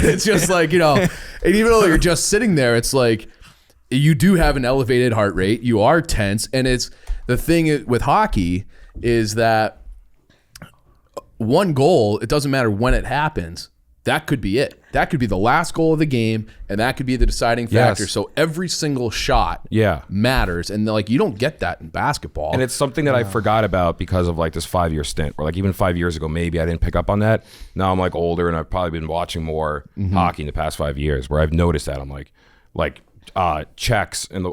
it's just like, and even though you're just sitting there, it's like you do have an elevated heart rate. You are tense. And it's the thing with hockey is that one goal, it doesn't matter when it happens. That could be it. That could be the last goal of the game, and that could be the deciding factor. Yes. So every single shot matters. And like you don't get that in basketball. And it's something that I forgot about because of like this 5-year stint, or like even 5 years ago, maybe I didn't pick up on that. Now I'm like older and I've probably been watching more hockey in the past 5 years where I've noticed that. I'm like checks and the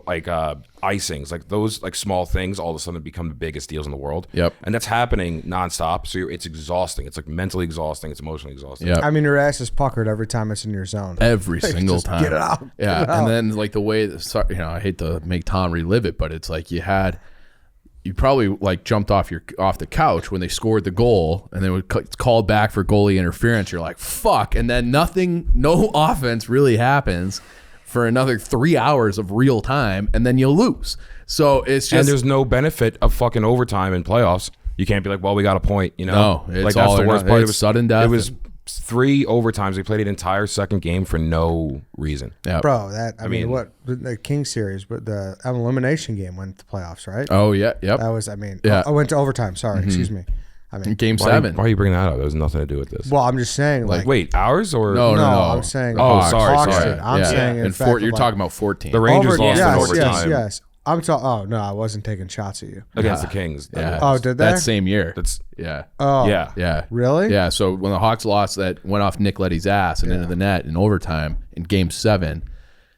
icings, like those like small things all of a sudden become the biggest deals in the world. Yep. And that's happening nonstop. So it's exhausting. It's like mentally exhausting. It's emotionally exhausting. Yep. I mean, your ass is puckered every time it's in your zone. Every single Just time. get it out. Yeah. Get it out. And then like the way, I hate to make Tom relive it, but it's like you probably like jumped off the couch when they scored the goal and they would called back for goalie interference. You're like, fuck. And then no offense really happens for another 3 hours of real time, and then you'll lose. So it's just, and there's no benefit of fucking overtime in playoffs. You can't be like, well, we got a point, No, it's like all that's the worst part. It's sudden death. It was 3 overtimes. They played an entire second game for no reason. Yeah. Bro, I mean, what the King series, but the elimination game went to playoffs, right? Oh yeah, yep. That was, I went to overtime. Sorry, excuse me. I mean, Game Why 7. are you bringing that up? That has nothing to do with this. well, I'm just saying, Like, wait, ours or No. I'm saying, Oh, sorry. Hawks did. I'm saying, in and fact, you're like, talking about 14. the Rangers lost in yes, overtime yes. I'm talking. Oh no, I wasn't taking shots at you. against the Kings. Yeah. Oh, did they? That same year. That's Yeah. Oh, yeah. Yeah. Really? Yeah. So when the Hawks lost, that went off Nick Leddy's ass and into the net in overtime in Game 7,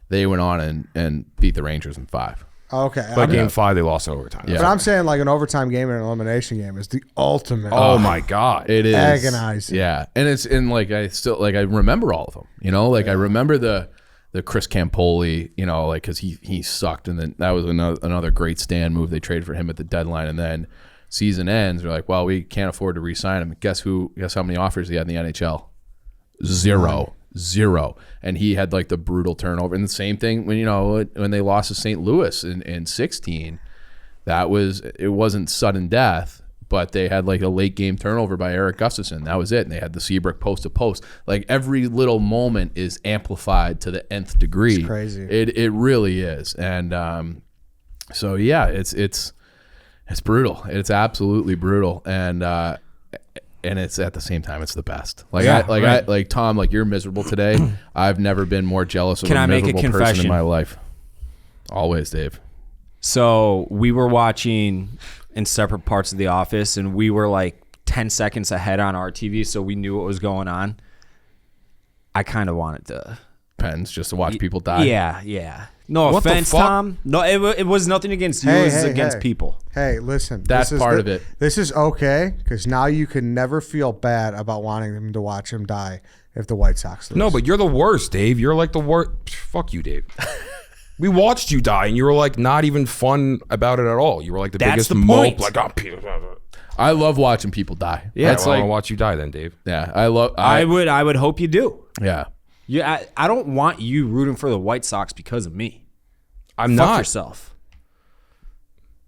they went on and beat the Rangers in 5. Okay. But Game 5 they lost in overtime. Yeah. But I'm saying like an overtime game and an elimination game is the ultimate. Oh my god. It is agonizing. Yeah, and it's in like I remember all of them. I remember the Chris Campoli. Like because he sucked, and then that was another great stand move. They traded for him at the deadline, and then season ends. They're like, well, we can't afford to re-sign him. Guess how many offers he had in the NHL? Zero. And he had like the brutal turnover. And the same thing when they lost to St. Louis in 16, it wasn't sudden death, but they had like a late game turnover by Eric Gustafsson. That was it. And they had the Seabrook post to post. Like every little moment is amplified to the nth degree. It's crazy. It really is. And so yeah, it's brutal. It's absolutely brutal. And it's at the same time, it's the best. Like Tom, like you're miserable today. I've never been more jealous of a miserable person in my life. Always, Dave. So we were watching in separate parts of the office, and we were like 10 seconds ahead on our TV, so we knew what was going on. I kind of wanted to. Pens just to watch people die. Yeah. No What the offense, fuck? Tom. No, it was nothing against you. It was against people. Hey, listen. That's part of it. This is okay because now you can never feel bad about wanting them to watch him die if the White Sox lose. No, but you're the worst, Dave. You're like the worst. Fuck you, Dave. We watched you die, and you were like not even fun about it at all. You were like the That's biggest the mope. point. Like, I love watching people die. yeah, It's I want like to watch you die then, Dave. yeah. I would hope you do. Yeah. Yeah, I don't want you rooting for the White Sox because of me. I'm Fuck not. yourself.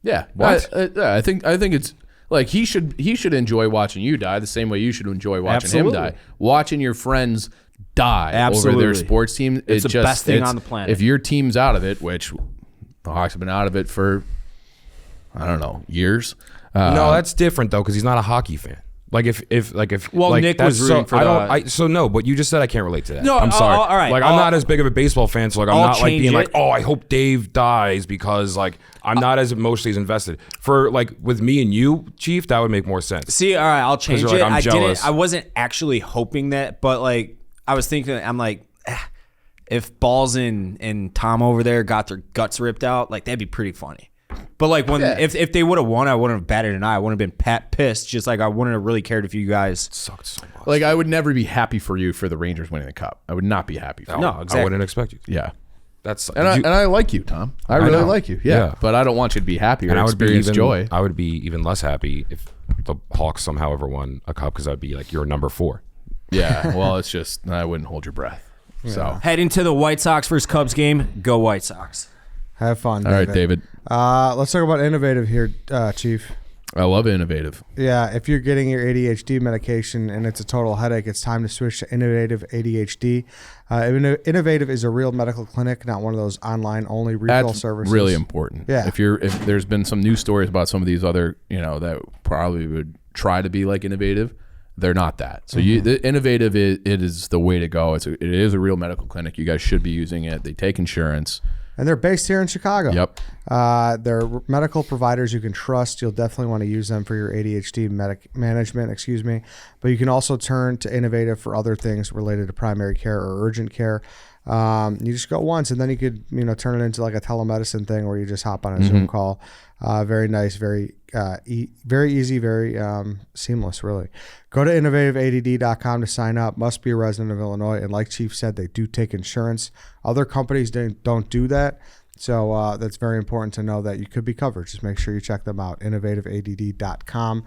Yeah. What? I think it's like he should enjoy watching you die the same way you should enjoy watching Absolutely. him die. Watching your friends die Absolutely. over their sports team, It's the best thing on the planet. If your team's out of it, which the Hawks have been out of it for I don't know, years. No, that's different though, because he's not a hockey fan. Like if Well, like, Nick that's was rooting for no, but you just said I can't relate to that. No, I'm sorry. all right. Like I'm not as big of a baseball fan, so like I'm I'll not like change being it. like, oh, I hope Dave dies because like I'm not as emotionally as invested. For like with me and you, Chief, that would make more sense. See, all right, I'll change you're it. like, I'm jealous. I wasn't actually hoping that, but like I was thinking, I'm like, if Balls and Tom over there got their guts ripped out, like that'd be pretty funny. But like when if they would have won, I wouldn't have batted an eye. I wouldn't have been pissed. Just like I wouldn't have really cared if you guys Sucked so much. Like I would never be happy for you for the Rangers winning the cup. I would not be happy for you. No, exactly. I wouldn't expect you to. Yeah. That's And I like you, Tom. I really know. like you. Yeah. But I don't want you to be happy or and I would be experience even joy. I would be even less happy if the Hawks somehow ever won a cup because I'd be like, you're number 4. Yeah. Well, it's just I wouldn't hold your breath. So Head into the White Sox versus Cubs game. Go White Sox. Have fun, all right, David. Let's talk about innovative here, Chief. I love innovative. Yeah, if you're getting your ADHD medication and it's a total headache, it's time to switch to Innovative ADHD. Innovative is a real medical clinic, not one of those online-only refill That's services. really important. Yeah. If there's been some news stories about some of these other, that probably would try to be like innovative, they're not that. So the innovative it is the way to go. It is a real medical clinic. You guys should be using it. They take insurance. And they're based here in Chicago. Yep. They're medical providers you can trust. You'll definitely want to use them for your ADHD management, But you can also turn to Innovative for other things related to primary care or urgent care. You just go once, and then you could, turn it into like a telemedicine thing where you just hop on a Zoom call. Very nice, very easy, very seamless, really. Go to innovativeadd.com to sign up. Must be a resident of Illinois. And like Chief said, they do take insurance. Other companies don't do that. So that's very important to know that you could be covered. Just make sure you check them out, innovativeadd.com.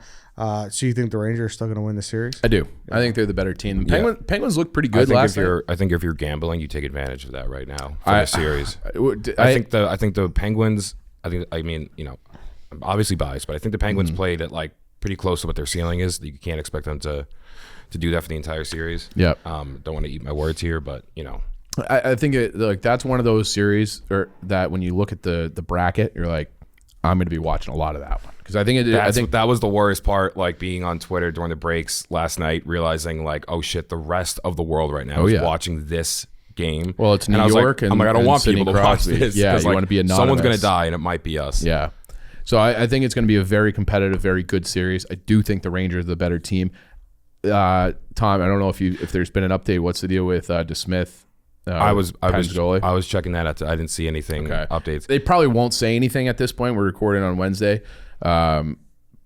So you think the Rangers are still going to win the series? I do. I think they're the better team. The Penguins look pretty good last night. I think if you're gambling, you take advantage of that right now for the series. I think the Penguins. I'm obviously biased, but I think the Penguins played at like pretty close to what their ceiling is. You can't expect them to do that for the entire series. Yeah. Don't want to eat my words here, but I think that's one of those series that when you look at the bracket, you're like, I'm going to be watching a lot of that one because I think that was the worst part. Like being on Twitter during the breaks last night, realizing like, oh shit, the rest of the world right now is watching this game. Well, it's New York, I don't want Sidney people to watch Crosby. this. Yeah, you want to be anonymous. Someone's going to die, and it might be us. Yeah. So I think it's going to be a very competitive, very good series. I do think the Rangers are the better team. Tom, I don't know if there's been an update. What's the deal with DeSmith? I was goalie? checking that out. I didn't see anything updates. They probably won't say anything at this point. We're recording on Wednesday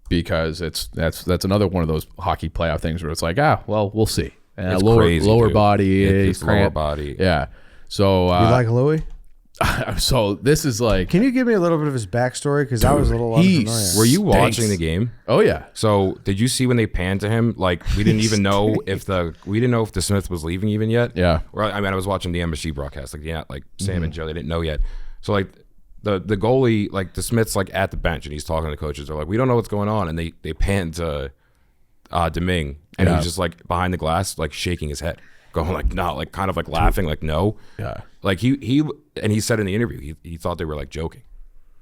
because that's another one of those hockey playoff things where it's like, we'll see. It's lower crazy, body, it's lower body. Yeah. So You like Louis? So this is like. Can you give me a little bit of his backstory? Because I was a little unfamiliar. Were you watching the game? Oh yeah. So did you see when they panned to him? Like we didn't even know if the Smith was leaving even yet. Yeah. I was watching the MSG broadcast. Like Sam and Joe, they didn't know yet. So like the goalie, like the Smith's like at the bench and he's talking to the coaches. They're like, we don't know what's going on, and they panned to Deming, and he's just like behind the glass, like shaking his head, going like no, like kind of like laughing, like no. Yeah. Like he said in the interview he thought they were like joking.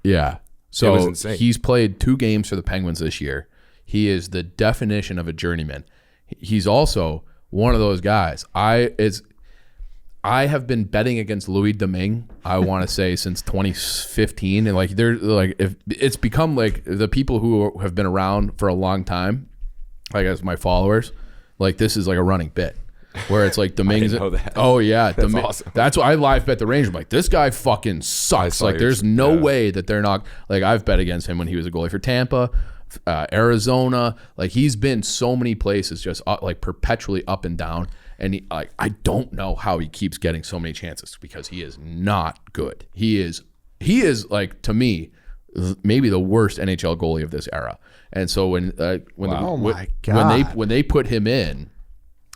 Yeah. So it was insane. He's played 2 games for the Penguins this year. He is the definition of a journeyman. He's also one of those guys. I have been betting against Louis Domingue, I want to say since 2015, and like they're like if it's become like the people who have been around for a long time, like as my followers, like this is like a running bit. Where it's like Domingue's. I didn't know that. Oh yeah, That's awesome. That's why I live bet the Rangers. I'm like, this guy fucking sucks. Like, there's no way that they're not. Like, I've bet against him when he was a goalie for Tampa, Arizona. Like, he's been so many places, just like perpetually up and down. And I don't know how he keeps getting so many chances because he is not good. He is like, to me, maybe the worst NHL goalie of this era. And so when they put him in.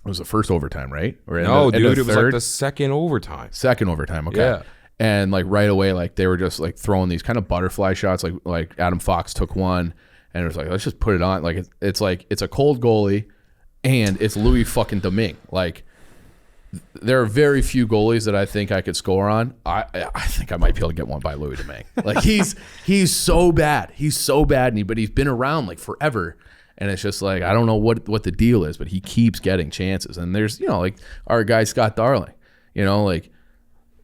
It was the first overtime, right? Or it was like the second overtime. Second overtime, okay. Yeah. And like right away, like they were just like throwing these kind of butterfly shots. Like Adam Fox took one, and it was like, let's just put it on. Like it's like it's a cold goalie, and it's Louis fucking Domingue. Like there are very few goalies that I think I could score on. I think I might be able to get one by Louis Domingue. Like he's so bad. He's so bad, but he's been around like forever. And it's just like, I don't know what the deal is, but he keeps getting chances. And there's, like our guy, Scott Darling, like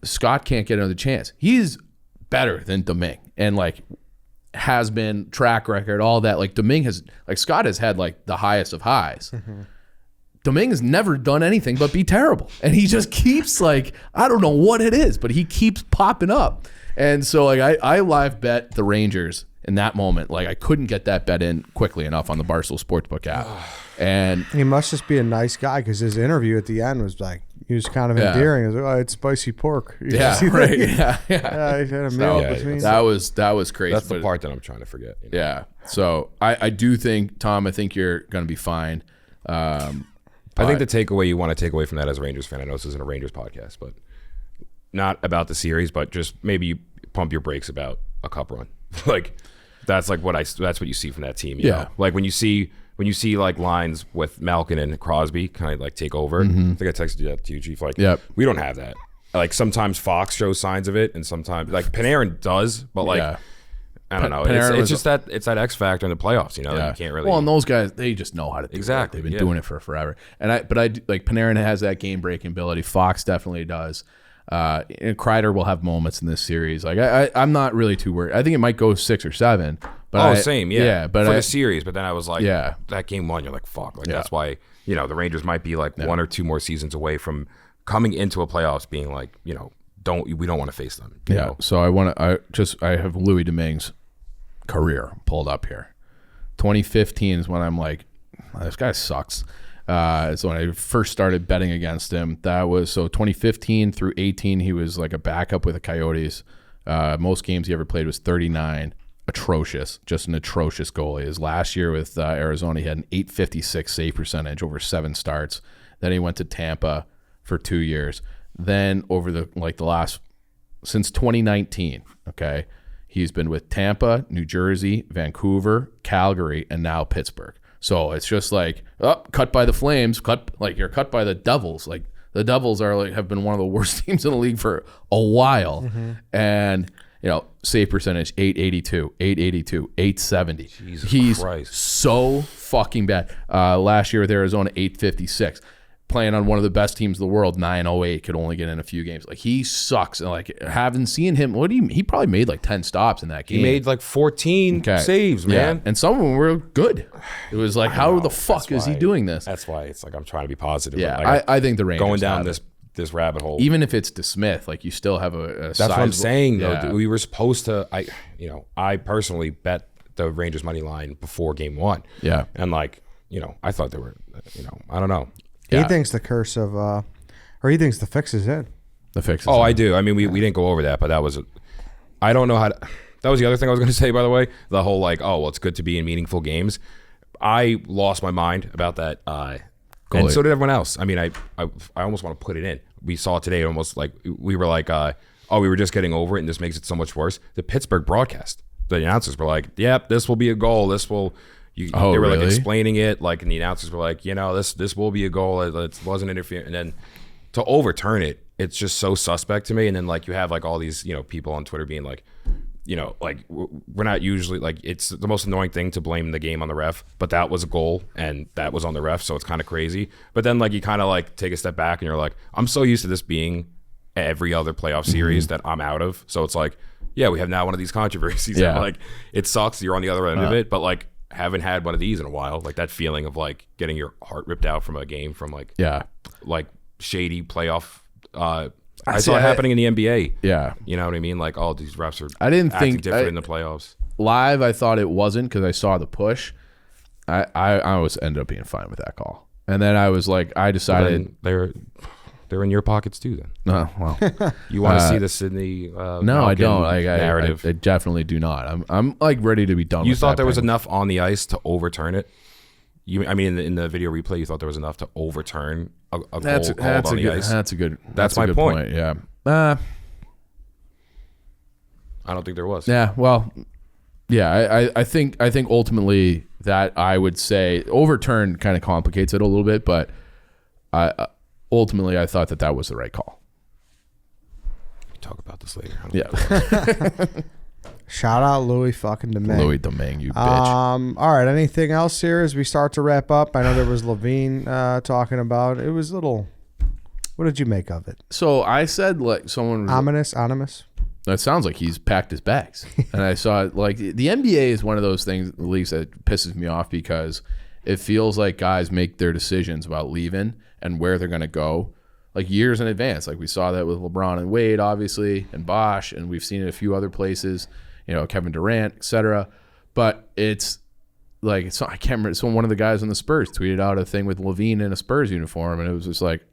Scott can't get another chance. He's better than Domingue and like has been track record, all that. Like Domingue Scott has had like the highest of highs. Mm-hmm. Domingue has never done anything but be terrible. And he just keeps like, I don't know what it is, but he keeps popping up. And so like I live bet the Rangers in that moment. Like I couldn't get that bet in quickly enough on the Barstool Sportsbook app. And he must just be a nice guy because his interview at the end was like, He was kind of Yeah. endearing. He was like, "Oh, it's spicy pork." You Yeah, see that? right. Yeah. He had a meal yeah, between. That was crazy. That's the but- part that I'm trying to forget. you know? Yeah. So I do think, Tom, I think you're going to be fine. I think the takeaway you want to take away from that as a Rangers fan, I know this isn't a Rangers podcast, but not about the series, but just maybe you pump your brakes about a cup run. Like that's like that's what you see from that team. You know? Like when you see like lines with Malkin and Crosby kind of like take over. I think I texted you that to you, Chief. Like we don't have that. Like sometimes Fox shows signs of it, and sometimes like Panarin does, but like I don't know. It's just that X factor in the playoffs. You know, that you can't really. Well, and those guys, they just know how to do Exactly, it. They've been doing it for forever. And I do, like Panarin has that game breaking ability. Fox definitely does. And Kreider will have moments in this series. Like I'm not really too worried. I think it might go 6 or 7. But same, but for the series. But then I was like, Yeah. that game 1, you're like, fuck. Like that's why the Rangers might be like 1 or 2 more seasons away from coming into a playoffs being like, we don't want to face them. You know? So I have Louis Domingue's career pulled up here. 2015 is when I'm like, this guy sucks. It's when I first started betting against him. That was 2015 through 18. He was like a backup with the Coyotes. Most games he ever played was 39. Atrocious, just an atrocious goalie. His last year with Arizona, he had an .856 save percentage over 7 starts. Then he went to Tampa for 2 years. Then over the last since 2019, okay, he's been with Tampa, New Jersey, Vancouver, Calgary, and now Pittsburgh. So it's just like cut by the Flames, you're cut by the Devils. Like the Devils have been one of the worst teams in the league for a while, and save percentage 882, 870. Jesus Christ. So fucking bad. Last year with Arizona, 856. Playing on one of the best teams in the world, 908, could only get in a few games. Like he sucks. And like haven't seen him. He probably made like 10 stops in that game. He made like 14 saves, man. And some of them were good. It was like, how the fuck is he doing this? That's why it's like I'm trying to be positive. Yeah, Like, I think the Rangers going down have this rabbit hole. even if it's DeSmith, like you still have a That's what I'm saying though. Yeah. We were supposed to. I personally bet the Rangers money line before game 1. Yeah. And like I thought they were. I don't know. He thinks the curse of, or he thinks the fix is in. The fix is Oh, in. I do. I mean, we didn't go over that, but that was. I don't know how to. That was the other thing I was going to say, by the way. The whole like, it's good to be in meaningful games. I lost my mind about that, and so did everyone else. I mean, I almost want to put it in. We saw today almost like we were like, we were just getting over it, and this makes it so much worse. The Pittsburgh broadcast, the announcers were like, "Yep, this will be a goal. This will." They were really? like explaining it, like, and the announcers were like, this will be a goal. It wasn't interfering, and then to overturn it, it's just so suspect to me. And then like you have like all these people on Twitter being like, like we're not usually like it's the most annoying thing to blame the game on the ref, but that was a goal and that was on the ref, so it's kind of crazy. But then like you kind of like take a step back and you're like, I'm so used to this being every other playoff series that I'm out of, so it's like, yeah, we have now one of these controversies. Yeah. And like it sucks you're on the other end of it, but like haven't had one of these in a while. Like that feeling of like getting your heart ripped out from a game from like shady playoff. I saw it happening in the NBA. Yeah. You know what I mean? Like all these refs are I didn't acting think different in the playoffs. Live, I thought it wasn't because I saw the push. I always ended up being fine with that call. And then I was like, I decided They're in your pockets too. Then well, you want to see the Sydney? no, I don't. Narrative. I definitely do not. I'm like ready to be done. You with thought that there was Penguins. enough on the ice to overturn it? I mean, in the video replay, you thought there was enough to overturn a goal called on the ice. That's a good. That's a my good point. Yeah. I don't think there was. Yeah. Well. Yeah. I think ultimately that I would say overturn kind of complicates it a little bit, but ultimately I thought that was the right call. We'll talk about this later. Yeah. Shout out Louis fucking Domingue. Louis Domingue, you bitch. All right. Anything else here as we start to wrap up? I know there was LaVine talking about it. Was a little. What did you make of it? So I said like someone was Ominous. That sounds like he's packed his bags. And I saw it like the NBA is one of those things, at least that pisses me off because it feels like guys make their decisions about leaving and where they're going to go like years in advance. Like we saw that with LeBron and Wade, obviously, and Bosh, and we've seen it a few other places, Kevin Durant, etc. But it's like, I can't remember. So one of the guys on the Spurs tweeted out a thing with LaVine in a Spurs uniform, and it was just like,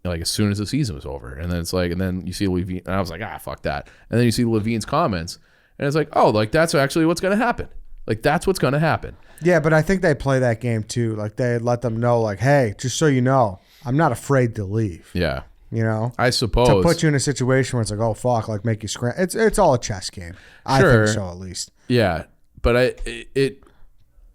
like as soon as the season was over. And then it's like, and then you see LaVine, and I was like, fuck that. And then you see LaVine's comments, and it's like, oh, like that's actually what's going to happen. Like that's what's going to happen. Yeah, but I think they play that game too. Like they let them know, like, hey, just so you know, I'm not afraid to leave. Yeah. You know, I suppose to put you in a situation where it's like, oh fuck, like make you scram. It's all a chess game. I Sure. think so, at least. Yeah, but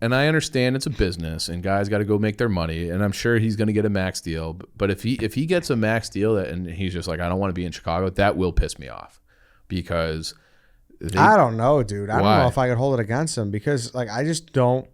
and I understand it's a business and guys got to go make their money, and I'm sure he's going to get a max deal. But if he gets a max deal and he's just like, I don't want to be in Chicago, that will piss me off because I don't know, dude. I don't Why? know if I could hold it against him because, like, I just don't.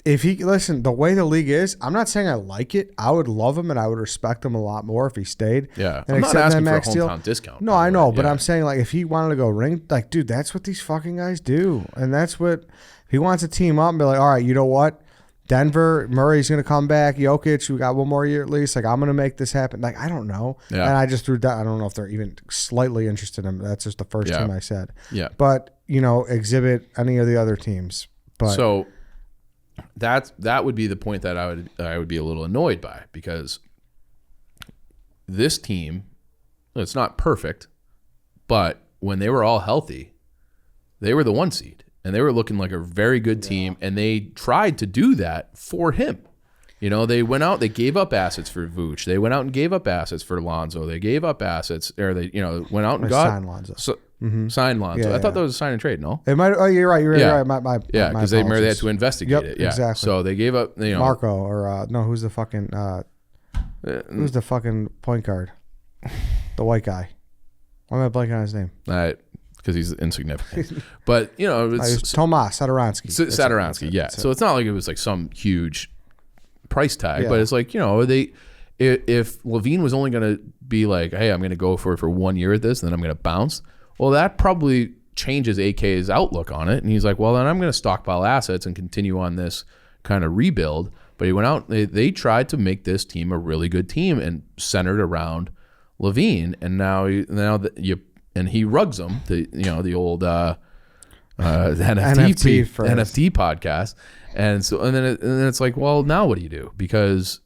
If he listen, the way the league is, I'm not saying I like it. I would love him and I would respect him a lot more if he stayed. Yeah, and I'm not accept asking that for a max deal. hometown discount. No, by the I know, way. but Yeah. I'm saying, like, if he wanted to go ring, like, dude, that's what these fucking guys do, and that's what if he wants to team up and be like, all right, you know what, Denver, Murray's gonna come back, Jokic, we got one more year at least. Like, I'm gonna make this happen. Like, I don't know, Yeah. and I just threw that. I don't know if they're even slightly interested in him. That's just the first Yeah. team I said. Yeah. But exhibit any of the other teams. But So that would be the point that I would be a little annoyed by because this team, it's not perfect, but when they were all healthy, they were the 1 seed and they were looking like a very good team, and they tried to do that for him. They went out, they gave up assets for Vooch. They went out and gave up assets for Lonzo. They gave up assets, or they went out and got signed Lonzo. Signed Lonzo. Yeah, I thought yeah. that was a sign and trade. No, It might. Oh, you're right. You're Yeah. right. My yeah, because they had apologies. to investigate Yep, it. Yeah, exactly. So they gave up. Marco or no, who's the fucking who's the fucking point guard? The white guy. Why am I blanking on his name? Because he's insignificant. But it's Tomas Sadaransky. Sadaransky. Yeah. That's it. So it's not like it was like some huge price tag, Yeah. but it's like if LaVine was only going to be like, hey, I'm going to go for 1 year at this, and then I'm going to bounce. Well, that probably changes AK's outlook on it, and he's like, well, then I'm going to stockpile assets and continue on this kind of rebuild. But he went out. They tried to make this team a really good team and centered around LaVine, and now he rugs them. The old NFT podcast, and then it's like, well, now what do you do? Because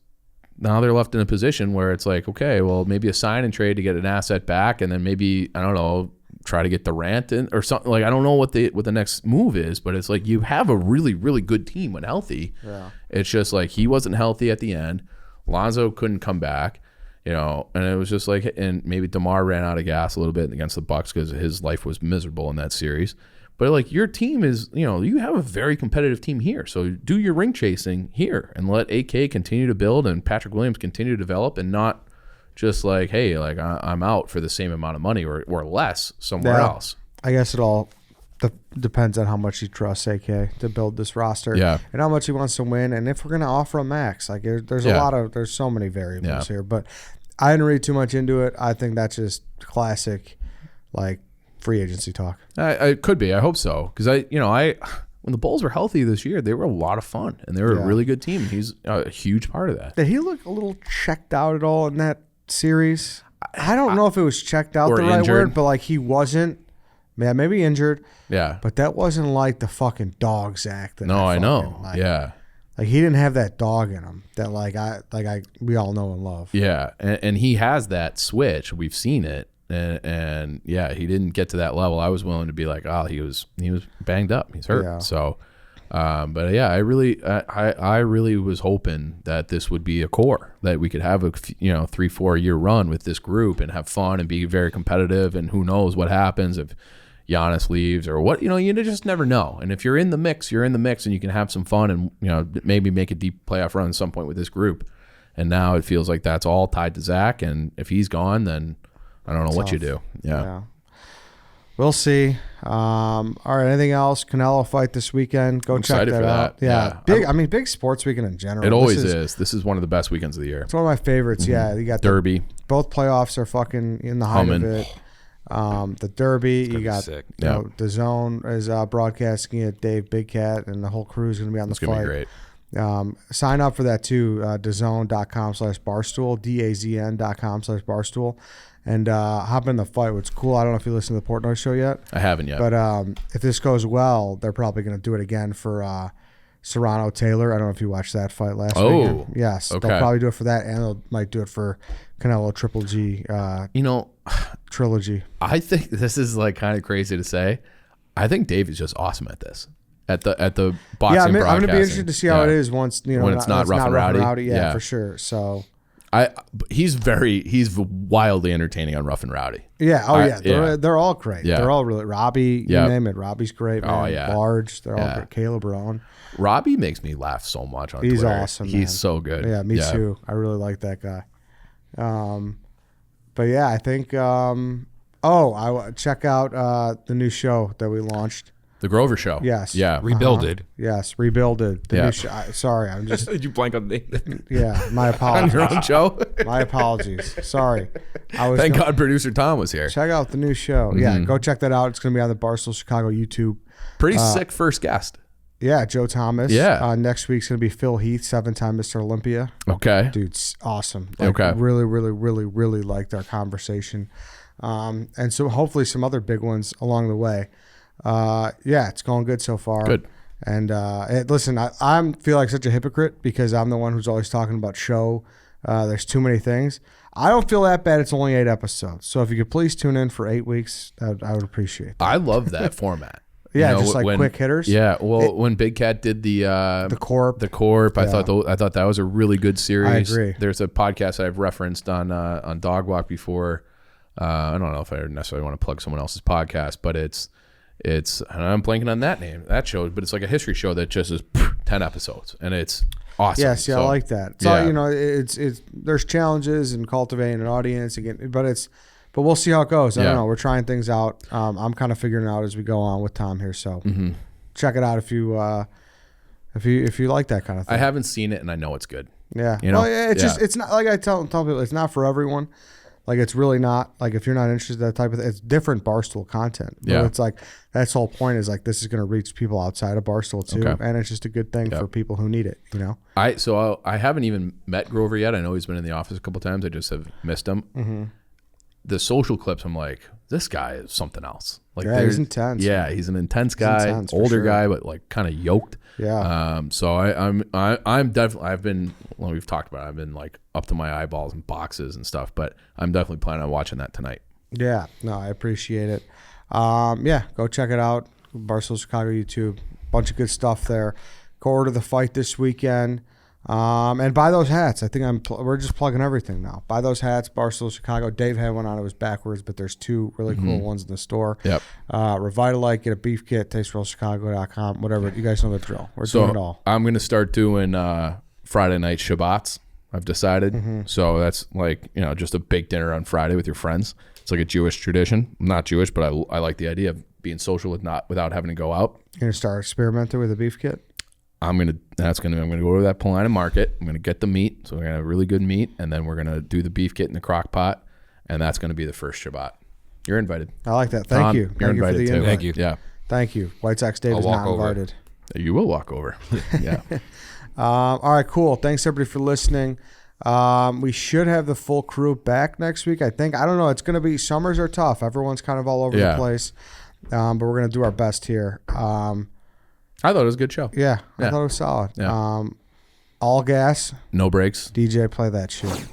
now they're left in a position where it's like, okay, well, maybe a sign and trade to get an asset back, and then maybe, I don't know, try to get Durant in or something. Like, I don't know what the next move is, but it's like you have a really, really good team when healthy. Yeah. It's just like he wasn't healthy at the end. Lonzo couldn't come back, and it was just like, and maybe DeMar ran out of gas a little bit against the Bucks because his life was miserable in that series. But like your team is, you have a very competitive team here. So do your ring chasing here and let AK continue to build and Patrick Williams continue to develop, and not just like, hey, like I'm out for the same amount of money or less somewhere else. I guess it all depends on how much he trusts AK to build this roster. Yeah. And how much he wants to win, and if we're going to offer a max. Like there's there's so many variables here, but I didn't read too much into it. I think that's just classic, like, free agency talk. It could be. I hope so. Because when the Bulls were healthy this year, they were a lot of fun and they were a really good team. He's a huge part of that. Did he look a little checked out at all in that series? I don't know if it was checked out or the right injured. word, but like he wasn't. Yeah, maybe injured. Yeah. But that wasn't like the fucking dog's act. No, I know. fucking, like, Yeah. Like he didn't have that dog in him that we all know and love. Yeah. And he has that switch. We've seen it. And yeah, he didn't get to that level. I was willing to be like, oh, he was banged up. He's hurt. Yeah. So, but yeah, I really was hoping that this would be a core, that we could have a 3-4 year run with this group and have fun and be very competitive. And who knows what happens if Giannis leaves or what, you just never know. And if you're in the mix, and you can have some fun and, maybe make a deep playoff run at some point with this group. And now it feels like that's all tied to Zach. And if he's gone, then I don't know what you do. Yeah. We'll see. All right. Anything else? Canelo fight this weekend. Go check that out. Yeah. Big sports weekend in general. It always is. This is one of the best weekends of the year. It's one of my favorites. Mm-hmm. Yeah. You got Derby. Both playoffs are fucking in the height of it. The Derby, you got the Zone is broadcasting it. Dave Big Cat and the whole crew is going to be on the fight. It's going to be great. Sign up for that too. DAZN.com/Barstool, DAZN.com/Barstool, and hop in the fight. What's cool, I don't know if you listened to the Portnoy show yet. I haven't yet. But if this goes well, they're probably going to do it again for Serrano Taylor. I don't know if you watched that fight last weekend. Yes, okay. They'll probably do it for that, and they might do it for Canelo Triple G trilogy. I think this is like kind of crazy to say. I think Dave is just awesome at this. At the boxing I'm going to be broadcasting. interested to see how it is once when it's not rough and rowdy. Yeah, for sure. So he's wildly entertaining on Rough and Rowdy. Yeah. They're all great. Yeah. They're all really Robbie. You name it. Robbie's great. Man. Oh yeah. Large. They're all great. Caleb Rowan. Robbie makes me laugh so much on He's Twitter. awesome. He's so good. Yeah, me too. I really like that guy. But yeah, I think. I check out the new show that we launched. The Grover Show. Yes. Yeah. Rebuilded. Yes, rebuilded. The new show. Sorry, I'm just. Did you blank on the name? Yeah, my On apologies. your own show. My apologies. Sorry. Thank God producer Tom was here. Check out the new show. Yeah, go check that out. It's going to be on the Barstool Chicago YouTube. Pretty sick first guest. Yeah, Joe Thomas. Yeah. Next week's going to be Phil Heath, 7-time Mr. Olympia. Okay. Dude's awesome. Okay. Really, really, really, really liked our conversation. And so hopefully some other big ones along the way. It's going good so far. Good. And listen, I feel like such a hypocrite because I'm the one who's always talking about show. There's too many things. I don't feel that bad. It's only 8 episodes. So if you could please tune in for 8 weeks, I would appreciate that. I love that format. Yeah, just like quick hitters. Yeah, well, when Big Cat did the Corp, I thought that was a really good series. I agree. There's a podcast I've referenced on Dog Walk before. I don't know if I necessarily want to plug someone else's podcast, but it's and I'm blanking on that show, but it's like a history show that just is 10 episodes, and it's awesome. Yes, I like that. So it's there's challenges in cultivating an audience again, but we'll see how it goes. I don't know. We're trying things out. I'm kind of figuring it out as we go on with Tom here. So check it out if you like that kind of thing. I haven't seen it, and I know it's good. Yeah. It's not like I tell people. It's not for everyone. Like it's really not. Like if you're not interested in that type of thing, it's different Barstool content. But it's like that's the whole point is like this is going to reach people outside of Barstool too, and it's just a good thing for people who need it. I haven't even met Grover yet. I know he's been in the office a couple times. I just have missed him. Mm-hmm. The social clips, I'm like, this guy is something else. Like, he's intense. Yeah, he's an intense guy, older guy, but like kind of yoked. Yeah. So I'm definitely. I've been. Well, we've talked about it. I've been like up to my eyeballs in boxes and stuff, but I'm definitely planning on watching that tonight. Yeah. No, I appreciate it. Go check it out. Barstool Chicago YouTube. Bunch of good stuff there. Go over to the fight this weekend. And buy those hats. I think we're just plugging everything now. Buy those hats, Barstool Chicago. Dave had one on. It was backwards, but there's 2 really cool ones in the store. Yep. Revitalight, get a beef kit, tasterealchicago.com, whatever. You guys know the drill. We're doing it all. I'm going to start doing Friday night Shabbats, I've decided. So that's like, just a big dinner on Friday with your friends. It's like a Jewish tradition. I'm not Jewish, but I like the idea of being social without having to go out. You're going to start experimenting with a beef kit? I'm gonna go to that Paulina Market. I'm gonna get the meat, so we're gonna have really good meat, and then we're gonna do the beef kit in the crock pot, and that's gonna be the first Shabbat. You're invited. I like that. Thank you. You're invited for the too. invite. Thank you. Yeah. Thank you. White Sox Dave is not invited. You will walk over. Yeah. All right, cool. Thanks everybody for listening. We should have the full crew back next week. I think. I don't know. It's gonna be summers are tough. Everyone's kind of all over the place, but we're gonna do our best here. I thought it was a good show. Yeah, I thought it was solid. Yeah. All gas. No breaks. DJ, play that shit.